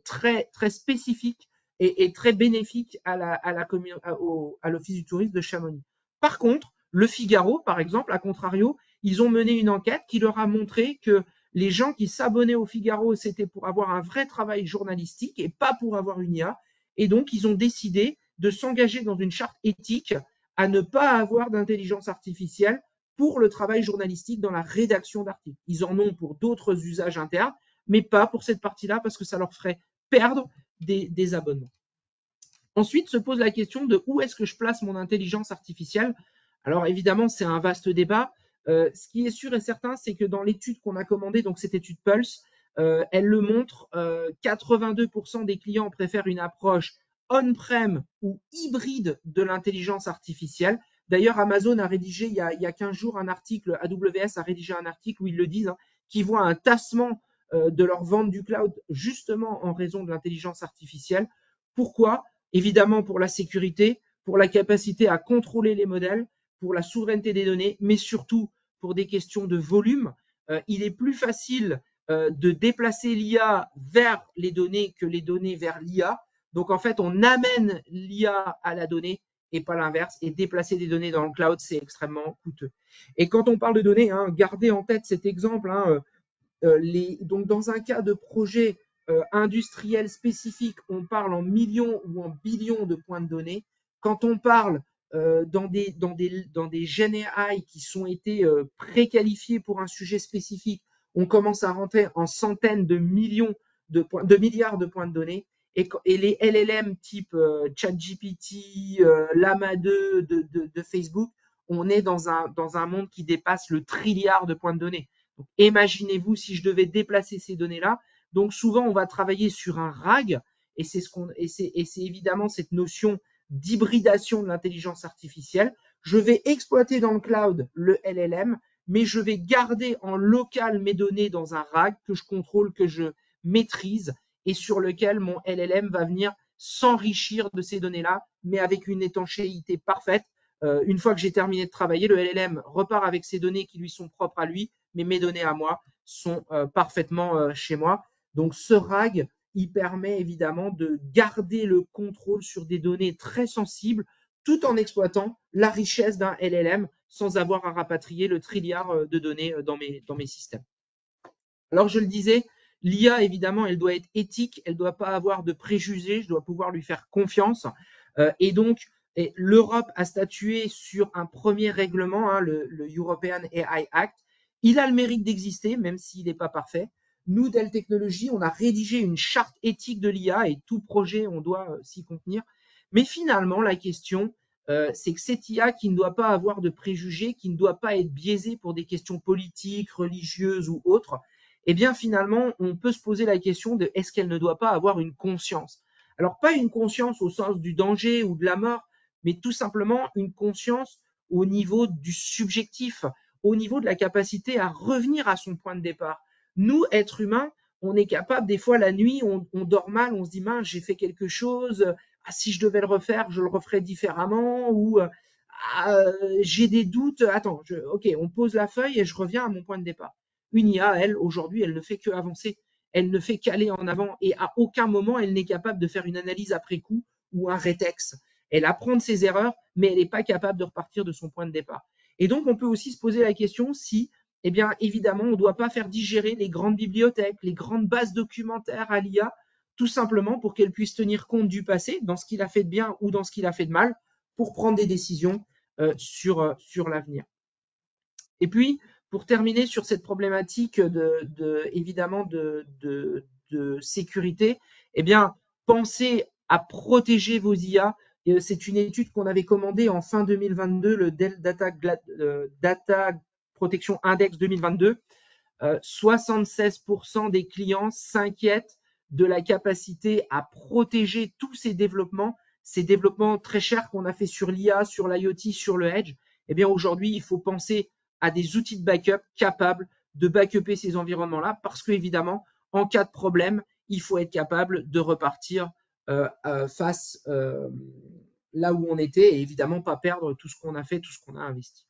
très, très spécifique et très bénéfique à l'Office du tourisme de Chamonix. Par contre, Le Figaro, par exemple, à contrario, ils ont mené une enquête qui leur a montré que les gens qui s'abonnaient au Figaro, c'était pour avoir un vrai travail journalistique et pas pour avoir une IA. Et donc, ils ont décidé de s'engager dans une charte éthique à ne pas avoir d'intelligence artificielle pour le travail journalistique dans la rédaction d'articles. Ils en ont pour d'autres usages internes, mais pas pour cette partie-là parce que ça leur ferait perdre des abonnements. Ensuite se pose la question de où est-ce que je place mon intelligence artificielle. Alors évidemment, c'est un vaste débat. Ce qui est sûr et certain, c'est que dans l'étude qu'on a commandée, donc cette étude Pulse, elle le montre, 82% des clients préfèrent une approche on-prem ou hybride de l'intelligence artificielle. D'ailleurs, Amazon a rédigé il y a 15 jours un article, AWS a rédigé un article où ils le disent, qui voit un tassement de leur vente du cloud justement en raison de l'intelligence artificielle. Pourquoi ? Évidemment pour la sécurité, pour la capacité à contrôler les modèles, pour la souveraineté des données, mais surtout pour des questions de volume. Il est plus facile de déplacer l'IA vers les données que les données vers l'IA. Donc en fait, on amène l'IA à la donnée et pas l'inverse. Et déplacer des données dans le cloud, c'est extrêmement coûteux. Et quand on parle de données, gardez en tête cet exemple. Donc dans un cas de projet industriel spécifique, on parle en millions ou en billions de points de données. Quand on parle dans des GenAI qui ont été préqualifiés pour un sujet spécifique, on commence à rentrer en centaines de milliards de points de données. Et les LLM type ChatGPT, Llama 2 de Facebook, on est dans un monde qui dépasse le trilliard de points de données. Donc, imaginez-vous si je devais déplacer ces données-là. Donc souvent, on va travailler sur un RAG, et c'est évidemment cette notion d'hybridation de l'intelligence artificielle. Je vais exploiter dans le cloud le LLM, mais je vais garder en local mes données dans un RAG que je contrôle, que je maîtrise, et sur lequel mon LLM va venir s'enrichir de ces données-là, mais avec une étanchéité parfaite. Une fois que j'ai terminé de travailler, le LLM repart avec ses données qui lui sont propres à lui, mais mes données à moi sont parfaitement chez moi. Donc ce RAG, il permet évidemment de garder le contrôle sur des données très sensibles tout en exploitant la richesse d'un LLM sans avoir à rapatrier le trilliard de données dans mes systèmes. Alors je le disais, l'IA évidemment, elle doit être éthique, elle ne doit pas avoir de préjugés, je dois pouvoir lui faire confiance. Et donc, l'Europe a statué sur un premier règlement, le European AI Act. Il a le mérite d'exister, même s'il n'est pas parfait. Nous, Dell Technologies, on a rédigé une charte éthique de l'IA et tout projet, on doit s'y contenir. Mais finalement, la question, c'est que cette IA qui ne doit pas avoir de préjugés, qui ne doit pas être biaisée pour des questions politiques, religieuses ou autres, eh bien finalement, on peut se poser la question de est-ce qu'elle ne doit pas avoir une conscience ? Alors, pas une conscience au sens du danger ou de la mort, mais tout simplement une conscience au niveau du subjectif, au niveau de la capacité à revenir à son point de départ. Nous, êtres humains, on est capable, des fois la nuit, on dort mal, on se dit mince, j'ai fait quelque chose, si je devais le refaire, je le referais différemment, ou j'ai des doutes, attends, ok, on pose la feuille et je reviens à mon point de départ. Une IA, elle, aujourd'hui, elle ne fait que avancer, elle ne fait qu'aller en avant et à aucun moment elle n'est capable de faire une analyse après coup ou un rétex. Elle apprend de ses erreurs, mais elle n'est pas capable de repartir de son point de départ. Et donc, on peut aussi se poser la question si, eh bien, évidemment, on ne doit pas faire digérer les grandes bibliothèques, les grandes bases documentaires à l'IA, tout simplement pour qu'elle puisse tenir compte du passé, dans ce qu'il a fait de bien ou dans ce qu'il a fait de mal, pour prendre des décisions sur l'avenir. Et puis, pour terminer sur cette problématique évidemment de sécurité, eh bien, pensez à protéger vos IA. C'est une étude qu'on avait commandée en fin 2022, le Dell Data Protection Index 2022. 76% des clients s'inquiètent de la capacité à protéger tous ces développements très chers qu'on a fait sur l'IA, sur l'IoT, sur le Edge. Eh bien, aujourd'hui, il faut penser à des outils de backup capables de backuper ces environnements-là parce qu'évidemment, en cas de problème, il faut être capable de repartir face là où on était et évidemment pas perdre tout ce qu'on a fait, tout ce qu'on a investi.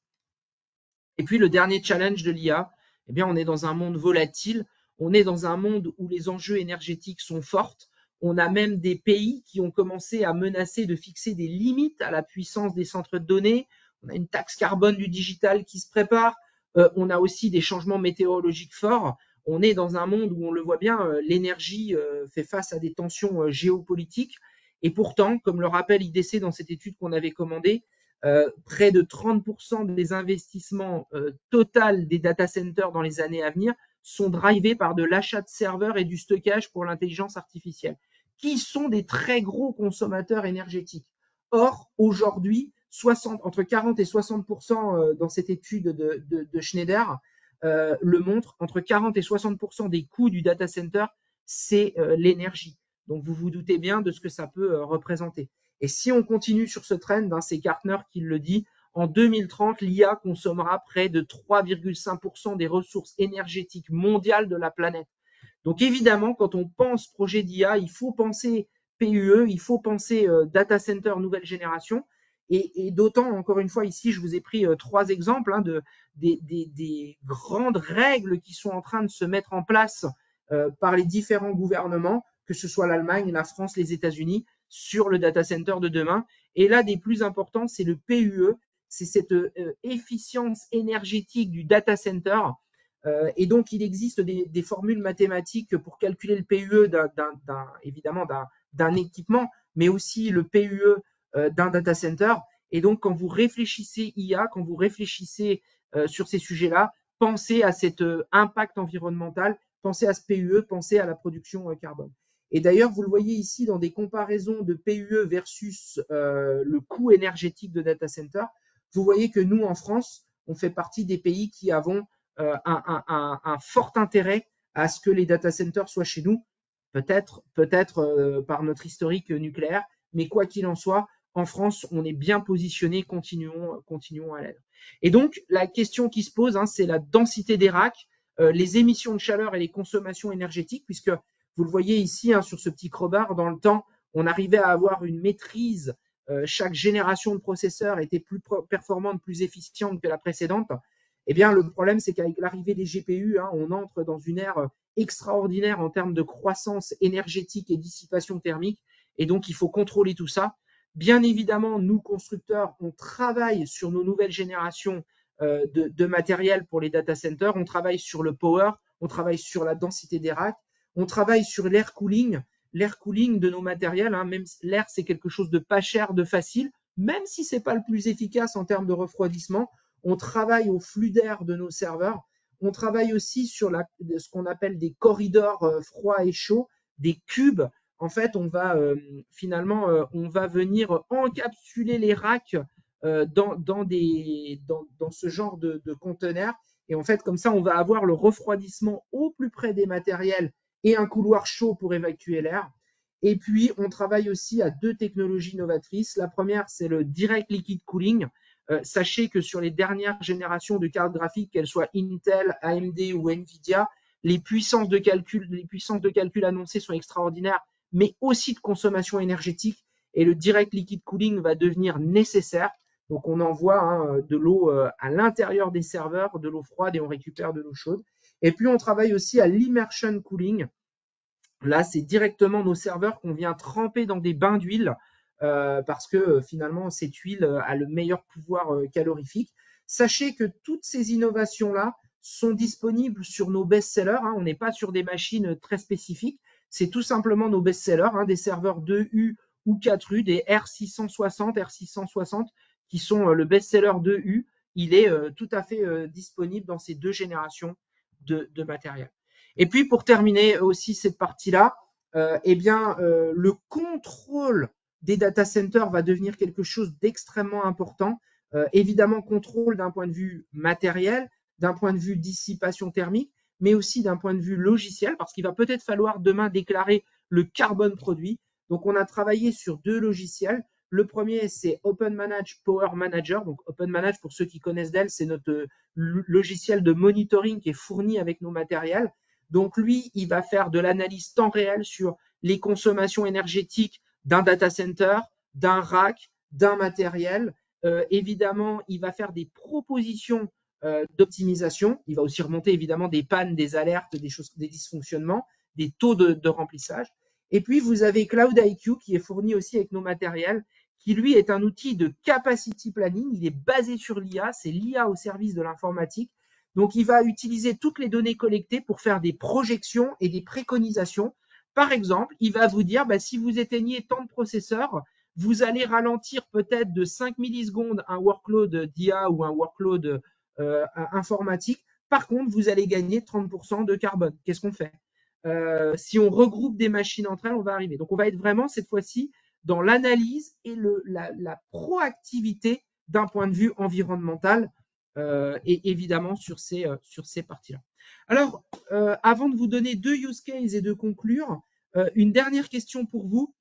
Et puis, le dernier challenge de l'IA, eh bien, on est dans un monde volatile, on est dans un monde où les enjeux énergétiques sont forts. On a même des pays qui ont commencé à menacer de fixer des limites à la puissance des centres de données. On a une taxe carbone du digital qui se prépare. On a aussi des changements météorologiques forts. On est dans un monde où on le voit bien, l'énergie fait face à des tensions géopolitiques. Et pourtant, comme le rappelle IDC dans cette étude qu'on avait commandée, Près de 30% des investissements total des data centers dans les années à venir sont drivés par de l'achat de serveurs et du stockage pour l'intelligence artificielle, qui sont des très gros consommateurs énergétiques. Or, aujourd'hui, entre 40 et 60% dans cette étude de Schneider le montre, entre 40 et 60% des coûts du data center, c'est l'énergie. Donc, vous vous doutez bien de ce que ça peut représenter. Et si on continue sur ce trend, c'est Gartner qui le dit, en 2030, l'IA consommera près de 3,5% des ressources énergétiques mondiales de la planète. Donc évidemment, quand on pense projet d'IA, il faut penser PUE, il faut penser data center nouvelle génération. Et d'autant, encore une fois, ici, je vous ai pris 3 exemples des grandes règles qui sont en train de se mettre en place par les différents gouvernements, que ce soit l'Allemagne, la France, les États-Unis, sur le data center de demain. Et là, des plus importants, c'est le PUE, c'est cette efficience énergétique du data center. Et donc, il existe des formules mathématiques pour calculer le PUE évidemment d'un équipement, mais aussi le PUE d'un data center. Et donc, quand vous réfléchissez IA, quand vous réfléchissez sur ces sujets-là, pensez à cet impact environnemental, pensez à ce PUE, pensez à la production carbone. Et d'ailleurs, vous le voyez ici dans des comparaisons de PUE versus le coût énergétique de data center. Vous voyez que nous, en France, on fait partie des pays qui avons un fort intérêt à ce que les data centers soient chez nous, peut-être par notre historique nucléaire, mais quoi qu'il en soit, en France, on est bien positionné, continuons à l'être. Et donc, la question qui se pose, c'est la densité des racks, les émissions de chaleur et les consommations énergétiques, puisque vous le voyez ici sur ce petit crowbar, dans le temps, on arrivait à avoir une maîtrise, chaque génération de processeurs était plus performante, plus efficiente que la précédente. Eh bien, le problème, c'est qu'avec l'arrivée des GPU, on entre dans une ère extraordinaire en termes de croissance énergétique et dissipation thermique. Et donc, il faut contrôler tout ça. Bien évidemment, nous, constructeurs, on travaille sur nos nouvelles générations de matériel pour les data centers. On travaille sur le power, on travaille sur la densité des racks, on travaille sur l'air cooling de nos matériels. Même l'air, c'est quelque chose de pas cher, de facile, même si c'est pas le plus efficace en termes de refroidissement. On travaille au flux d'air de nos serveurs. On travaille aussi sur ce qu'on appelle des corridors froid et chaud, des cubes. En fait, on va venir encapsuler les racks dans ce genre de conteneurs. Et en fait, comme ça, on va avoir le refroidissement au plus près des matériels et un couloir chaud pour évacuer l'air. Et puis, on travaille aussi à 2 technologies novatrices. La première, c'est le Direct Liquid Cooling. Sachez que sur les dernières générations de cartes graphiques, qu'elles soient Intel, AMD ou Nvidia, les puissances de calcul annoncées sont extraordinaires, mais aussi de consommation énergétique. Et le Direct Liquid Cooling va devenir nécessaire. Donc, on envoie de l'eau à l'intérieur des serveurs, de l'eau froide, et on récupère de l'eau chaude. Et puis, on travaille aussi à l'Immersion Cooling. Là, c'est directement nos serveurs qu'on vient tremper dans des bains d'huile parce que finalement, cette huile a le meilleur pouvoir calorifique. Sachez que toutes ces innovations-là sont disponibles sur nos best-sellers. On n'est pas sur des machines très spécifiques. C'est tout simplement nos best-sellers, des serveurs 2U ou 4U, des R660 qui sont le best-seller 2U. Il est tout à fait disponible dans ces 2 générations de matériel. Et puis, pour terminer aussi cette partie-là, le contrôle des data centers va devenir quelque chose d'extrêmement important. Évidemment, contrôle d'un point de vue matériel, d'un point de vue dissipation thermique, mais aussi d'un point de vue logiciel, parce qu'il va peut-être falloir demain déclarer le carbone produit. Donc, on a travaillé sur 2 logiciels. Le premier, c'est OpenManage Power Manager. Donc, OpenManage, pour ceux qui connaissent Dell, c'est notre logiciel de monitoring qui est fourni avec nos matériels. Donc, lui, il va faire de l'analyse temps réel sur les consommations énergétiques d'un data center, d'un rack, d'un matériel. Évidemment, il va faire des propositions d'optimisation. Il va aussi remonter évidemment des pannes, des alertes, des dysfonctionnements, des taux de remplissage. Et puis, vous avez Cloud IQ qui est fourni aussi avec nos matériels, qui lui est un outil de capacity planning. Il est basé sur l'IA, c'est l'IA au service de l'informatique. Donc, il va utiliser toutes les données collectées pour faire des projections et des préconisations. Par exemple, il va vous dire, si vous éteignez tant de processeurs, Vous allez ralentir peut-être de 5 millisecondes un workload d'IA ou un workload informatique. Par contre, vous allez gagner 30% de carbone. Qu'est-ce qu'on fait? Si on regroupe des machines entre elles, on va arriver. Donc, on va être vraiment cette fois-ci dans l'analyse et la proactivité d'un point de vue environnemental et évidemment sur ces parties-là. Alors, avant de vous donner 2 use cases et de conclure, une dernière question pour vous.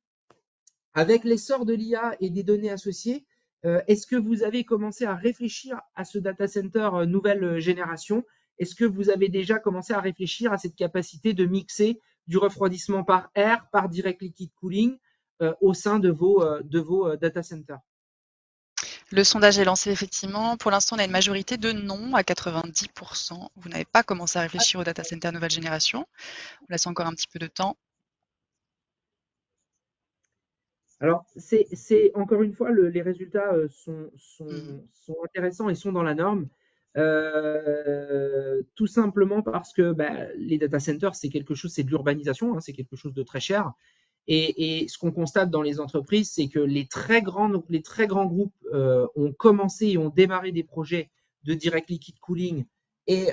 Avec l'essor de l'IA et des données associées, est-ce que vous avez commencé à réfléchir à ce data center nouvelle génération? Est-ce que vous avez déjà commencé à réfléchir à cette capacité de mixer du refroidissement par air, par direct liquid cooling au sein de vos data centers? Le sondage est lancé effectivement. Pour l'instant, on a une majorité de non à 90%. Vous n'avez pas commencé à réfléchir au data center nouvelle génération. On laisse encore un petit peu de temps. Alors, c'est encore une fois, les résultats sont intéressants et sont dans la norme. Tout simplement parce que les data centers, c'est quelque chose, c'est de l'urbanisation, hein, c'est quelque chose de très cher. Et ce qu'on constate dans les entreprises, c'est que les très grands groupes ont commencé et ont démarré des projets de direct liquid cooling et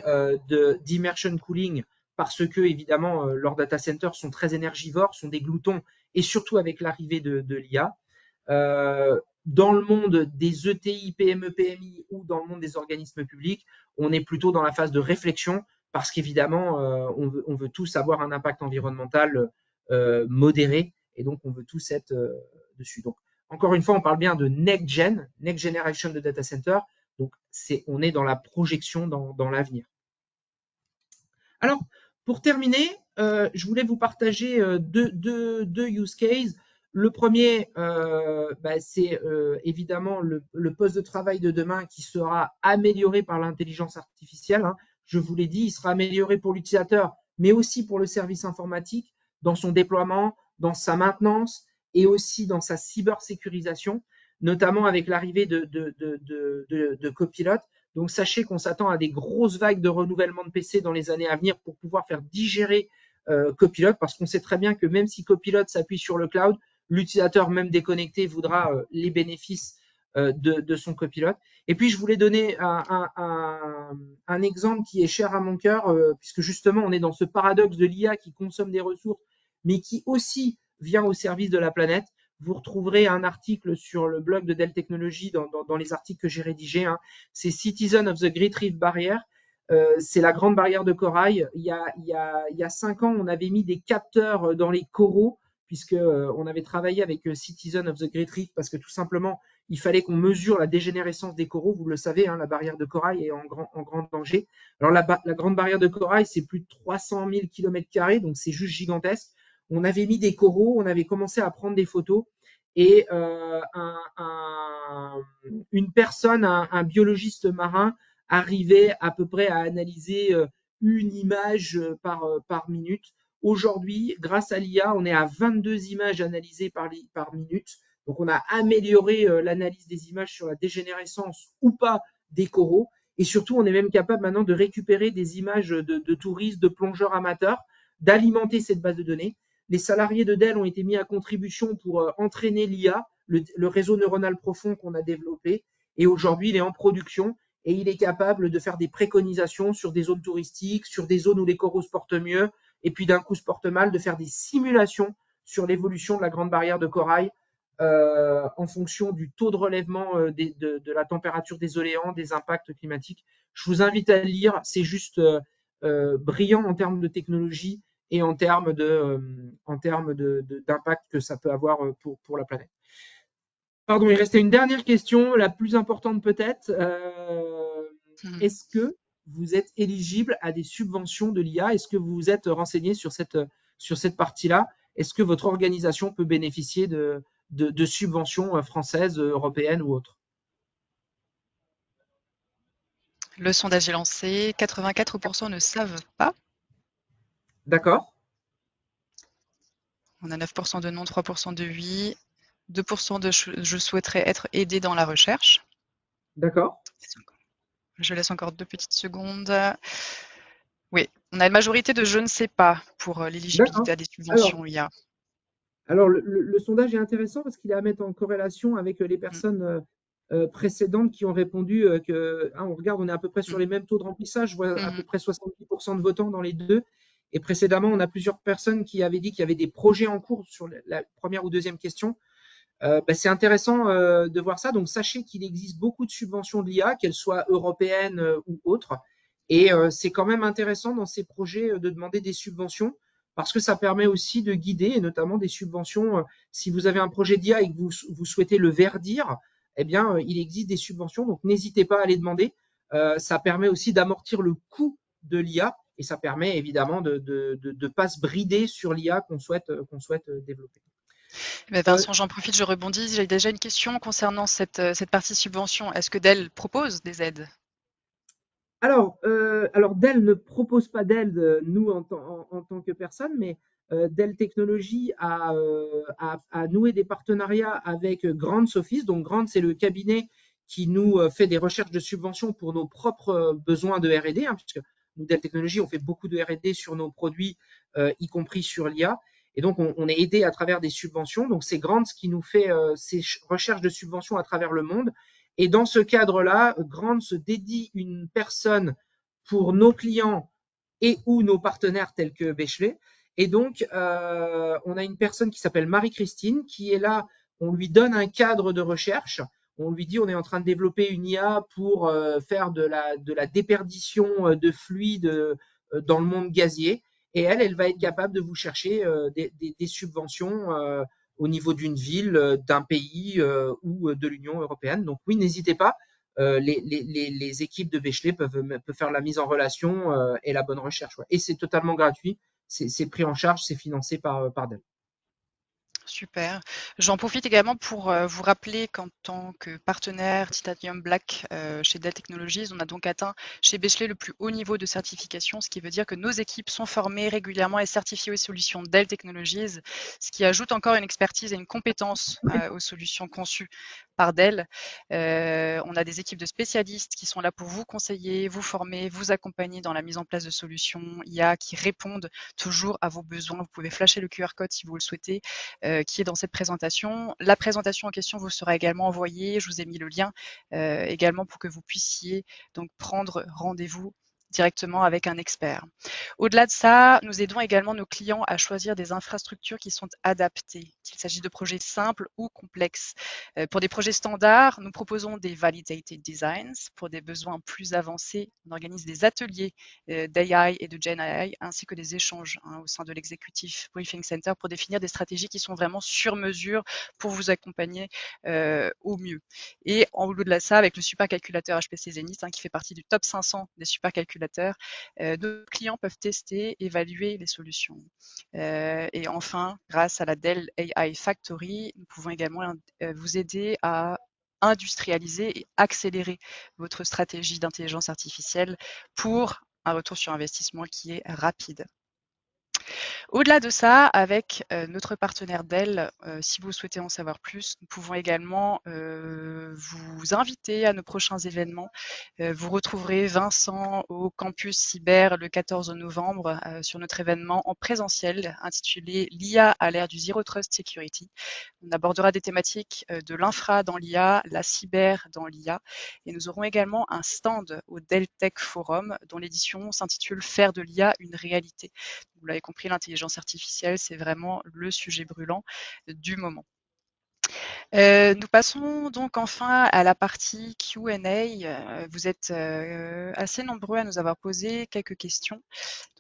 d'immersion cooling parce que, évidemment, leurs data centers sont très énergivores, sont des gloutons, et surtout avec l'arrivée de l'IA. Dans le monde des ETI, PME, PMI ou dans le monde des organismes publics, on est plutôt dans la phase de réflexion parce qu'évidemment, on veut tous avoir un impact environnemental modéré et donc on veut tous être dessus. Donc, encore une fois, on parle bien de next generation de data center. Donc, on est dans la projection dans l'avenir. Alors, pour terminer, je voulais vous partager deux use cases. Le premier, c'est évidemment le poste de travail de demain qui sera amélioré par l'intelligence artificielle. Hein. Je vous l'ai dit, il sera amélioré pour l'utilisateur, mais aussi pour le service informatique, dans son déploiement, dans sa maintenance et aussi dans sa cybersécurisation, notamment avec l'arrivée de copilotes. Donc, sachez qu'on s'attend à des grosses vagues de renouvellement de PC dans les années à venir pour pouvoir faire digérer Copilot, parce qu'on sait très bien que même si Copilot s'appuie sur le cloud, l'utilisateur même déconnecté voudra les bénéfices de son Copilot. Et puis, je voulais donner un exemple qui est cher à mon cœur, puisque justement, on est dans ce paradoxe de l'IA qui consomme des ressources, mais qui aussi vient au service de la planète. Vous retrouverez un article sur le blog de Dell Technologies dans les articles que j'ai rédigés. Hein. C'est Citizen of the Great Reef Barrier. C'est la grande barrière de corail. Il y a 5 ans, on avait mis des capteurs dans les coraux puisque on avait travaillé avec Citizen of the Great Reef parce que tout simplement, il fallait qu'on mesure la dégénérescence des coraux. Vous le savez, hein, la barrière de corail est en grand danger. Alors la grande barrière de corail, c'est plus de 300 000 km², donc c'est juste gigantesque. On avait mis des coraux, on avait commencé à prendre des photos et une personne, un biologiste marin, arrivait à peu près à analyser une image par minute. Aujourd'hui, grâce à l'IA, on est à 22 images analysées par minute. Donc, on a amélioré l'analyse des images sur la dégénérescence ou pas des coraux. Et surtout, on est même capable maintenant de récupérer des images de touristes, de plongeurs amateurs, d'alimenter cette base de données. Les salariés de Dell ont été mis à contribution pour entraîner l'IA, le réseau neuronal profond qu'on a développé. Et aujourd'hui, il est en production et il est capable de faire des préconisations sur des zones touristiques, sur des zones où les coraux se portent mieux, et puis d'un coup se portent mal, de faire des simulations sur l'évolution de la grande barrière de corail en fonction du taux de relèvement de la température des océans, des impacts climatiques. Je vous invite à le lire, c'est juste brillant en termes de technologie et en termes d'impact que ça peut avoir pour la planète. Pardon, il restait une dernière question, la plus importante peut-être. Est-ce que vous êtes éligible à des subventions de l'IA? Est-ce que vous vous êtes renseigné sur cette partie-là? Est-ce que votre organisation peut bénéficier de subventions françaises, européennes ou autres? Le sondage est lancé. 84% ne savent pas. D'accord. On a 9% de non, 3% de oui, 2% de je souhaiterais être aidé dans la recherche. D'accord. Je laisse encore 2 petites secondes. Oui, on a une majorité de je ne sais pas pour l'éligibilité à des subventions IA. Alors, le sondage est intéressant parce qu'il est à mettre en corrélation avec les Mm, personnes précédentes qui ont répondu que, on regarde, on est à peu près sur mm, les mêmes taux de remplissage, je vois à peu mhm. près 70% de votants dans les deux. Et précédemment, on a plusieurs personnes qui avaient dit qu'il y avait des projets en cours sur la première ou deuxième question. C'est intéressant de voir ça. Donc, sachez qu'il existe beaucoup de subventions de l'IA, qu'elles soient européennes ou autres. Et c'est quand même intéressant dans ces projets de demander des subventions parce que ça permet aussi de guider, et notamment des subventions. Si vous avez un projet d'IA et que vous souhaitez le verdir, eh bien, il existe des subventions. Donc, n'hésitez pas à les demander. Ça permet aussi d'amortir le coût de l'IA et ça permet évidemment de ne pas se brider sur l'IA qu'on souhaite développer. Mais Euh, Vincent, j'en profite, je rebondis. J'ai déjà une question concernant cette partie subvention. Est-ce que Dell propose des aides? Alors Dell ne propose pas d'aide, nous, en tant que personne, mais Dell Technologies a noué des partenariats avec Grants Office. Donc, Grants, c'est le cabinet qui nous fait des recherches de subventions pour nos propres besoins de R&D, puisque nous, Dell Technologies, on fait beaucoup de R&D sur nos produits, y compris sur l'IA. Et donc, on est aidé à travers des subventions. Donc, c'est Grants qui nous fait ces recherches de subventions à travers le monde. Et dans ce cadre-là, Grant se dédie une personne pour nos clients et ou nos partenaires tels que Bechley. Et donc, on a une personne qui s'appelle Marie-Christine qui est là. On lui donne un cadre de recherche. On lui dit on est en train de développer une IA pour faire de la déperdition de fluides dans le monde gazier. Et elle va être capable de vous chercher des subventions au niveau d'une ville, d'un pays ou de l'Union européenne. Donc oui, n'hésitez pas. Les équipes de Bechley peuvent faire la mise en relation et la bonne recherche. Ouais. Et c'est totalement gratuit. C'est pris en charge, c'est financé par Dell. Super. J'en profite également pour vous rappeler qu'en tant que partenaire Titanium Black chez Dell Technologies, on a donc atteint chez Bechley le plus haut niveau de certification, ce qui veut dire que nos équipes sont formées régulièrement et certifiées aux solutions Dell Technologies, ce qui ajoute encore une expertise et une compétence aux solutions conçues par Dell. On a des équipes de spécialistes qui sont là pour vous conseiller, vous former, vous accompagner dans la mise en place de solutions IA qui répondent toujours à vos besoins. Vous pouvez flasher le QR code si vous le souhaitez qui est dans cette présentation. La présentation en question vous sera également envoyée. Je vous ai mis le lien également pour que vous puissiez donc prendre rendez-vous directement avec un expert. Au-delà de ça, nous aidons également nos clients à choisir des infrastructures qui sont adaptées, qu'il s'agisse de projets simples ou complexes. Pour des projets standards, nous proposons des validated designs. Pour des besoins plus avancés, on organise des ateliers d'AI et de Gen AI, ainsi que des échanges au sein de l'exécutif Briefing Center pour définir des stratégies qui sont vraiment sur mesure pour vous accompagner au mieux. Et en lieu de ça, avec le supercalculateur HPC Zenith, qui fait partie du top 500 des supercalculateurs, nos clients peuvent tester, évaluer les solutions. Et enfin, grâce à la Dell AI Factory, nous pouvons également vous aider à industrialiser et accélérer votre stratégie d'intelligence artificielle pour un retour sur investissement qui est rapide. Au-delà de ça, avec notre partenaire Dell, si vous souhaitez en savoir plus, nous pouvons également vous inviter à nos prochains événements. Vous retrouverez Vincent au campus cyber le 14 novembre sur notre événement en présentiel intitulé l'IA à l'ère du Zero Trust Security. On abordera des thématiques de l'infra dans l'IA, la cyber dans l'IA, et nous aurons également un stand au Dell Tech Forum dont l'édition s'intitule Faire de l'IA une réalité. Vous l'avez compris, l'intelligence artificielle, c'est vraiment le sujet brûlant du moment. Nous passons donc enfin à la partie Q&A. Vous êtes assez nombreux à nous avoir posé quelques questions.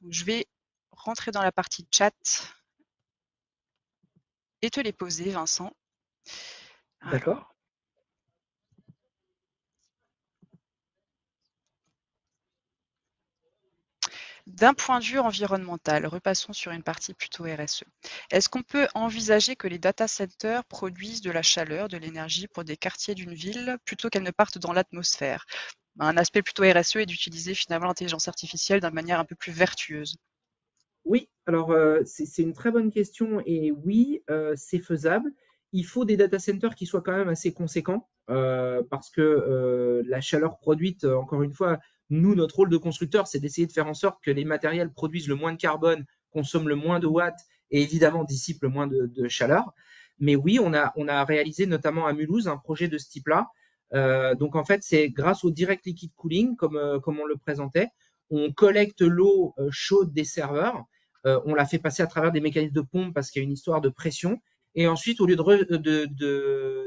Donc, je vais rentrer dans la partie chat et te les poser, Vincent. D'accord. Alors, d'un point de vue environnemental, repassons sur une partie plutôt RSE. Est-ce qu'on peut envisager que les data centers produisent de la chaleur, de l'énergie pour des quartiers d'une ville plutôt qu'elles ne partent dans l'atmosphère? Un aspect plutôt RSE est d'utiliser finalement l'intelligence artificielle d'une manière un peu plus vertueuse. Oui, alors c'est une très bonne question et oui, c'est faisable. Il faut des data centers qui soient quand même assez conséquents parce que la chaleur produite, encore une fois, nous, notre rôle de constructeur, c'est d'essayer de faire en sorte que les matériels produisent le moins de carbone, consomment le moins de watts et évidemment dissipe le moins de chaleur. Mais oui, on a réalisé notamment à Mulhouse un projet de ce type-là. Donc en fait, c'est grâce au direct liquid cooling, comme on le présentait, on collecte l'eau chaude des serveurs, on la fait passer à travers des mécanismes de pompe parce qu'il y a une histoire de pression. Et ensuite, au lieu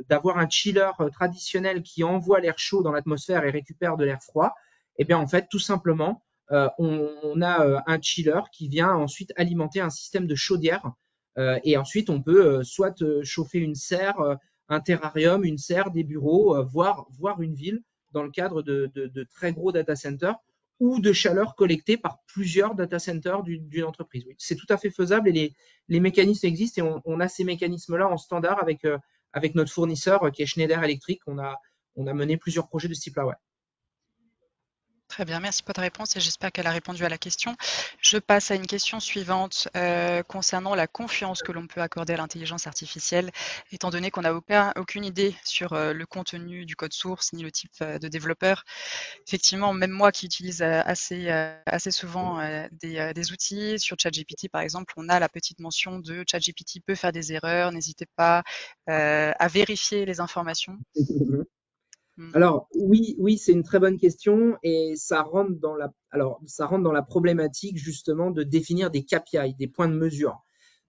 d'avoir un chiller traditionnel qui envoie l'air chaud dans l'atmosphère et récupère de l'air froid, eh bien en fait, tout simplement, on a un chiller qui vient ensuite alimenter un système de chaudière. Et ensuite, on peut soit chauffer une serre, un terrarium, une serre, des bureaux, voire une ville dans le cadre de très gros data centers ou de chaleur collectée par plusieurs data centers d'une entreprise. Oui, c'est tout à fait faisable et les mécanismes existent et on a ces mécanismes-là en standard avec notre fournisseur qui est Schneider Electric. On a mené plusieurs projets de ce type-là. Ouais. Très bien, merci pour ta réponse et j'espère qu'elle a répondu à la question. Je passe à une question suivante concernant la confiance que l'on peut accorder à l'intelligence artificielle, étant donné qu'on n'a aucune idée sur le contenu du code source ni le type de développeur. Effectivement, même moi qui utilise assez souvent des outils sur ChatGPT, par exemple, on a la petite mention de ChatGPT peut faire des erreurs, n'hésitez pas à vérifier les informations. Alors oui, c'est une très bonne question et ça rentre dans la problématique justement de définir des KPI, des points de mesure.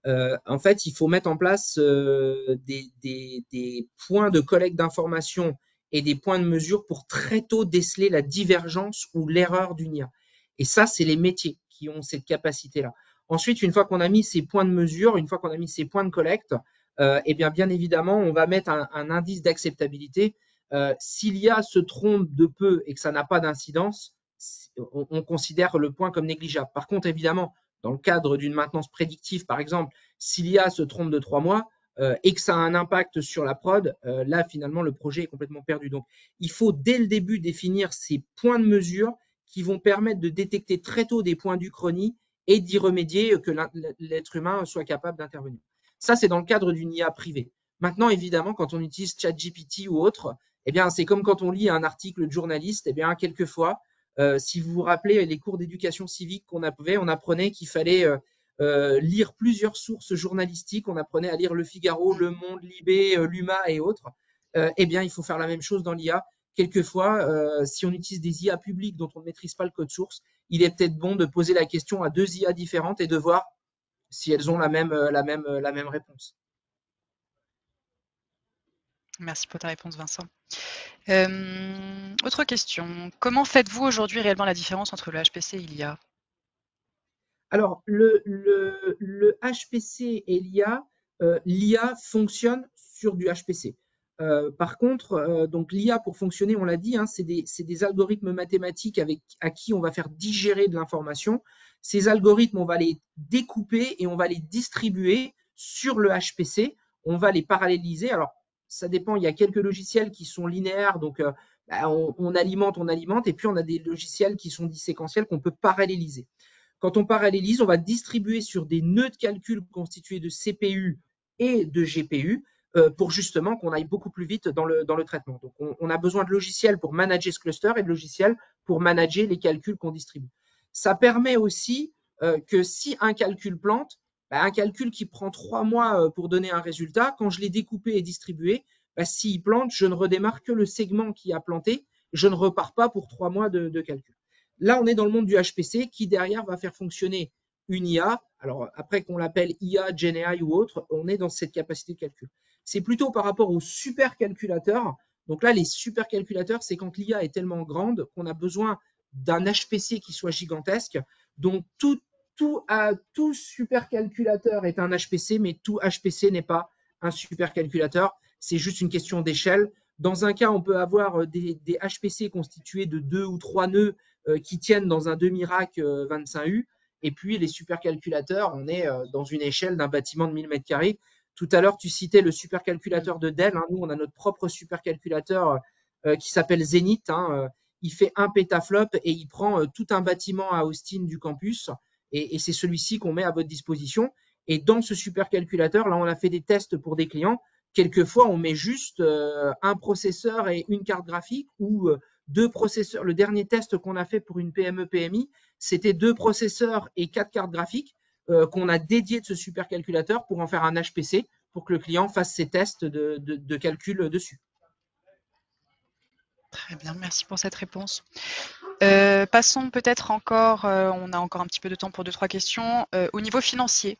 En fait, il faut mettre en place des points de collecte d'informations et des points de mesure pour très tôt déceler la divergence ou l'erreur d'une IA. Et ça, c'est les métiers qui ont cette capacité-là. Ensuite, une fois qu'on a mis ces points de mesure, une fois qu'on a mis ces points de collecte, eh bien évidemment, on va mettre un indice d'acceptabilité. Si l'IA se trompe de peu et que ça n'a pas d'incidence, on considère le point comme négligeable. Par contre, évidemment, dans le cadre d'une maintenance prédictive, par exemple, si l'IA se trompe de 3 mois et que ça a un impact sur la prod, là, finalement, le projet est complètement perdu. Donc, il faut dès le début définir ces points de mesure qui vont permettre de détecter très tôt des points d'Uchronie et d'y remédier, que l'être humain soit capable d'intervenir. Ça, c'est dans le cadre d'une IA privée. Maintenant, évidemment, quand on utilise ChatGPT ou autre, eh bien, c'est comme quand on lit un article de journaliste, eh bien, quelquefois, si vous vous rappelez les cours d'éducation civique qu'on avait, on apprenait qu'il fallait lire plusieurs sources journalistiques, on apprenait à lire Le Figaro, Le Monde, Libé, l'UMA et autres. Eh bien, il faut faire la même chose dans l'IA. Quelquefois, si on utilise des IA publiques dont on ne maîtrise pas le code source, il est peut-être bon de poser la question à 2 IA différentes et de voir si elles ont la même réponse. Merci pour ta réponse, Vincent. Autre question. Comment faites-vous aujourd'hui réellement la différence entre le HPC et l'IA? Alors, le HPC et l'IA fonctionne sur du HPC. Par contre, donc l'IA pour fonctionner, on l'a dit, hein, c'est des algorithmes mathématiques à qui on va faire digérer de l'information. Ces algorithmes, on va les découper et on va les distribuer sur le HPC. On va les paralléliser. Alors, ça dépend. Il y a quelques logiciels qui sont linéaires, donc on alimente, et puis on a des logiciels qui sont disséquentiels qu'on peut paralléliser. Quand on parallélise, on va distribuer sur des nœuds de calcul constitués de CPU et de GPU pour justement qu'on aille beaucoup plus vite dans le traitement. Donc, on a besoin de logiciels pour manager ce cluster et de logiciels pour manager les calculs qu'on distribue. Ça permet aussi que si un calcul plante, un calcul qui prend 3 mois pour donner un résultat, quand je l'ai découpé et distribué, s'il plante, je ne redémarre que le segment qui a planté, je ne repars pas pour 3 mois de calcul. Là, on est dans le monde du HPC qui, derrière, va faire fonctionner une IA. Alors, après qu'on l'appelle IA, GenAI ou autre, on est dans cette capacité de calcul. C'est plutôt par rapport aux supercalculateurs. Donc là, les supercalculateurs, c'est quand l'IA est tellement grande qu'on a besoin d'un HPC qui soit gigantesque. Donc, tout supercalculateur est un HPC, mais tout HPC n'est pas un supercalculateur. C'est juste une question d'échelle. Dans un cas, on peut avoir des HPC constitués de 2 ou 3 nœuds qui tiennent dans un demi-rack 25U. Et puis, les supercalculateurs, on est dans une échelle d'un bâtiment de 1000 mètres carrés. Tout à l'heure, tu citais le supercalculateur de Dell. Hein. Nous, on a notre propre supercalculateur qui s'appelle Zenith. Hein. Il fait 1 pétaflop et il prend tout un bâtiment à Austin du campus. Et c'est celui-ci qu'on met à votre disposition. Et dans ce supercalculateur, là, on a fait des tests pour des clients. Quelquefois, on met juste un processeur et une carte graphique ou 2 processeurs. Le dernier test qu'on a fait pour une PME-PMI, c'était 2 processeurs et 4 cartes graphiques. qu'on a dédié de ce supercalculateur pour en faire un HPC pour que le client fasse ses tests de calcul dessus. Très bien, merci pour cette réponse. Passons peut-être encore, on a encore un petit peu de temps pour 2-3 questions. Au niveau financier,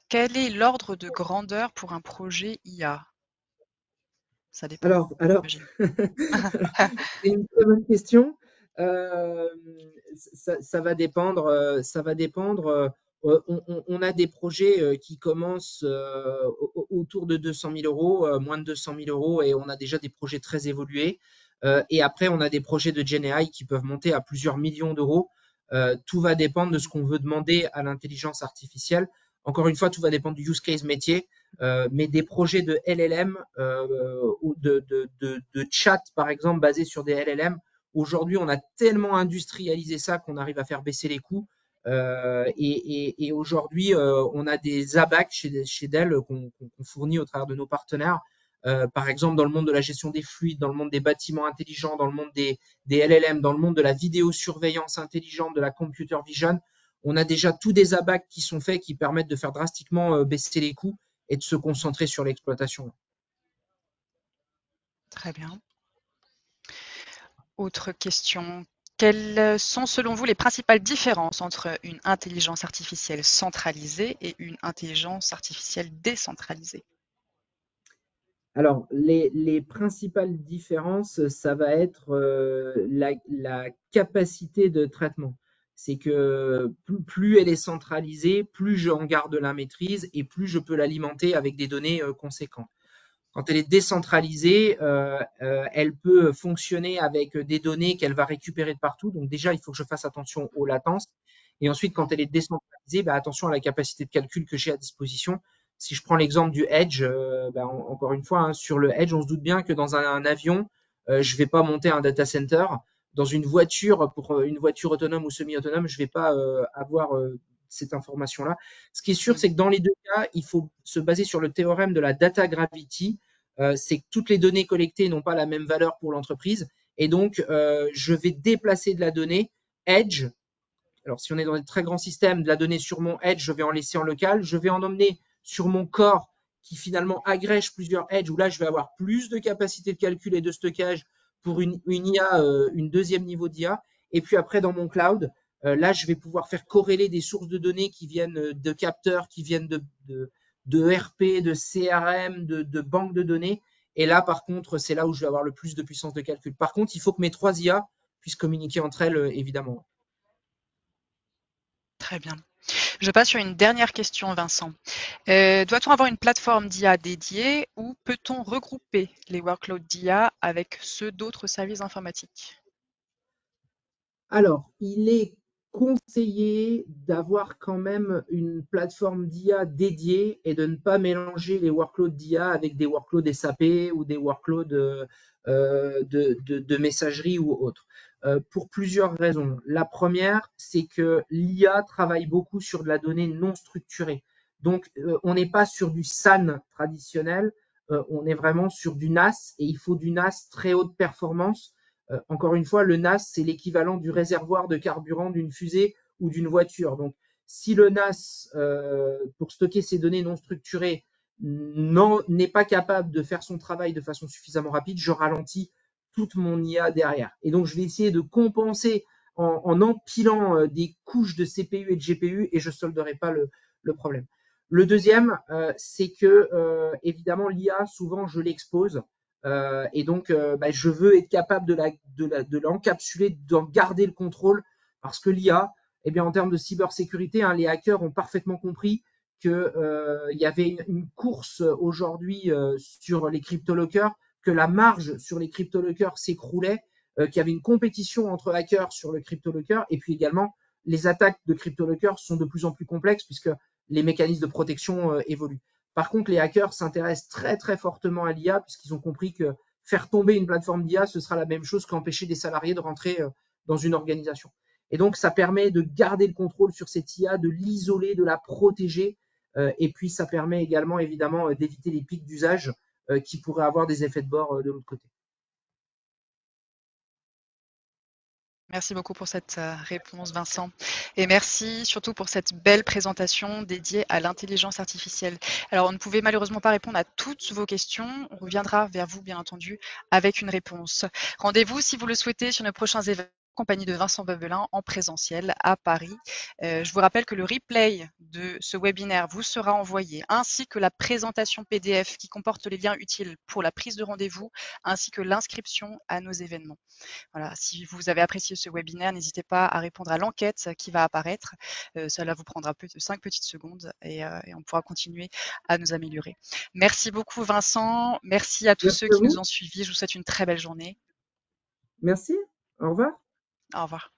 quel est l'ordre de grandeur pour un projet IA? Ça dépend, Alors, j'imagine. c'est une très bonne question. Ça va dépendre. On a des projets qui commencent autour de 200 000 euros, moins de 200 000 euros, et on a déjà des projets très évolués. Et après, on a des projets de GenAI qui peuvent monter à plusieurs millions d'euros. Tout va dépendre de ce qu'on veut demander à l'intelligence artificielle. Encore une fois, tout va dépendre du use case métier. Mais des projets de LLM ou de chat, par exemple, basés sur des LLM, aujourd'hui, on a tellement industrialisé ça qu'on arrive à faire baisser les coûts. Et aujourd'hui, on a des ABAC chez Dell qu'on fournit au travers de nos partenaires. Par exemple, dans le monde de la gestion des fluides, dans le monde des bâtiments intelligents, dans le monde des LLM, dans le monde de la vidéosurveillance intelligente, de la computer vision, on a déjà tous des ABAC qui sont faits qui permettent de faire drastiquement baisser les coûts et de se concentrer sur l'exploitation. Très bien. Autre question. Quelles sont selon vous les principales différences entre une intelligence artificielle centralisée et une intelligence artificielle décentralisée? Alors, les principales différences, ça va être la capacité de traitement. C'est que plus elle est centralisée, plus j'en garde la maîtrise et plus je peux l'alimenter avec des données conséquentes. Quand elle est décentralisée, elle peut fonctionner avec des données qu'elle va récupérer de partout. Donc déjà, il faut que je fasse attention aux latences. Et ensuite, quand elle est décentralisée, attention à la capacité de calcul que j'ai à disposition. Si je prends l'exemple du Edge, encore une fois, sur le Edge, on se doute bien que dans un avion, je ne vais pas monter un data center. Dans une voiture, pour une voiture autonome ou semi-autonome, je ne vais pas avoir cette information-là. Ce qui est sûr, c'est que dans les deux cas, il faut se baser sur le théorème de la data gravity. C'est que toutes les données collectées n'ont pas la même valeur pour l'entreprise. Et donc, je vais déplacer de la donnée. Edge, alors si on est dans des très grands systèmes, de la donnée sur mon Edge, je vais en laisser en local. Je vais en emmener sur mon corps qui finalement agrège plusieurs Edge, où là, je vais avoir plus de capacité de calcul et de stockage pour une IA, une deuxième niveau d'IA. Et puis après, dans mon cloud, là, je vais pouvoir faire corréler des sources de données qui viennent de capteurs, qui viennent de RP, de CRM, de banques de données. Et là, par contre, c'est là où je vais avoir le plus de puissance de calcul. Par contre, il faut que mes trois IA puissent communiquer entre elles, évidemment. Très bien. Je passe sur une dernière question, Vincent. Doit-on avoir une plateforme d'IA dédiée ou peut-on regrouper les workloads d'IA avec ceux d'autres services informatiques? Alors, il est conseillé d'avoir quand même une plateforme d'IA dédiée et de ne pas mélanger les workloads d'IA avec des workloads SAP ou des workloads de messagerie ou autres. Pour plusieurs raisons. La première, c'est que l'IA travaille beaucoup sur de la donnée non structurée. Donc, on n'est pas sur du SAN traditionnel, on est vraiment sur du NAS et il faut du NAS très haute performance. Encore une fois, le NAS, c'est l'équivalent du réservoir de carburant d'une fusée ou d'une voiture. Donc, si le NAS, pour stocker ces données non structurées, n'est pas capable de faire son travail de façon suffisamment rapide, je ralentis toute mon IA derrière. Et donc, je vais essayer de compenser en empilant des couches de CPU et de GPU et je ne solderai pas le problème. Le deuxième, c'est que, évidemment, l'IA, souvent, je l'expose. Et donc, je veux être capable de l'encapsuler, d'en garder le contrôle, parce que l'IA, en termes de cybersécurité, les hackers ont parfaitement compris qu'il y avait une course aujourd'hui sur les cryptolockers, que la marge sur les cryptolockers s'écroulait, qu'il y avait une compétition entre hackers sur le cryptolocker, et puis également, les attaques de cryptolockers sont de plus en plus complexes, puisque les mécanismes de protection évoluent. Par contre, les hackers s'intéressent très très fortement à l'IA puisqu'ils ont compris que faire tomber une plateforme d'IA, ce sera la même chose qu'empêcher des salariés de rentrer dans une organisation. Et donc, ça permet de garder le contrôle sur cette IA, de l'isoler, de la protéger. Et puis, ça permet également, évidemment, d'éviter les pics d'usage qui pourraient avoir des effets de bord de l'autre côté. Merci beaucoup pour cette réponse, Vincent. Et merci surtout pour cette belle présentation dédiée à l'intelligence artificielle. Alors, on ne pouvait malheureusement pas répondre à toutes vos questions. On reviendra vers vous, bien entendu, avec une réponse. Rendez-vous, si vous le souhaitez, sur nos prochains événements en compagnie de Vincent Bebelin en présentiel à Paris. Je vous rappelle que le replay de ce webinaire vous sera envoyé, ainsi que la présentation PDF qui comporte les liens utiles pour la prise de rendez-vous, ainsi que l'inscription à nos événements. Voilà, si vous avez apprécié ce webinaire, n'hésitez pas à répondre à l'enquête qui va apparaître. Cela vous prendra 5 petites secondes et on pourra continuer à nous améliorer. Merci beaucoup Vincent, merci à tous Merci ceux à qui nous vous. ont suivis. Je vous souhaite une très belle journée. Merci. Au revoir. Au revoir.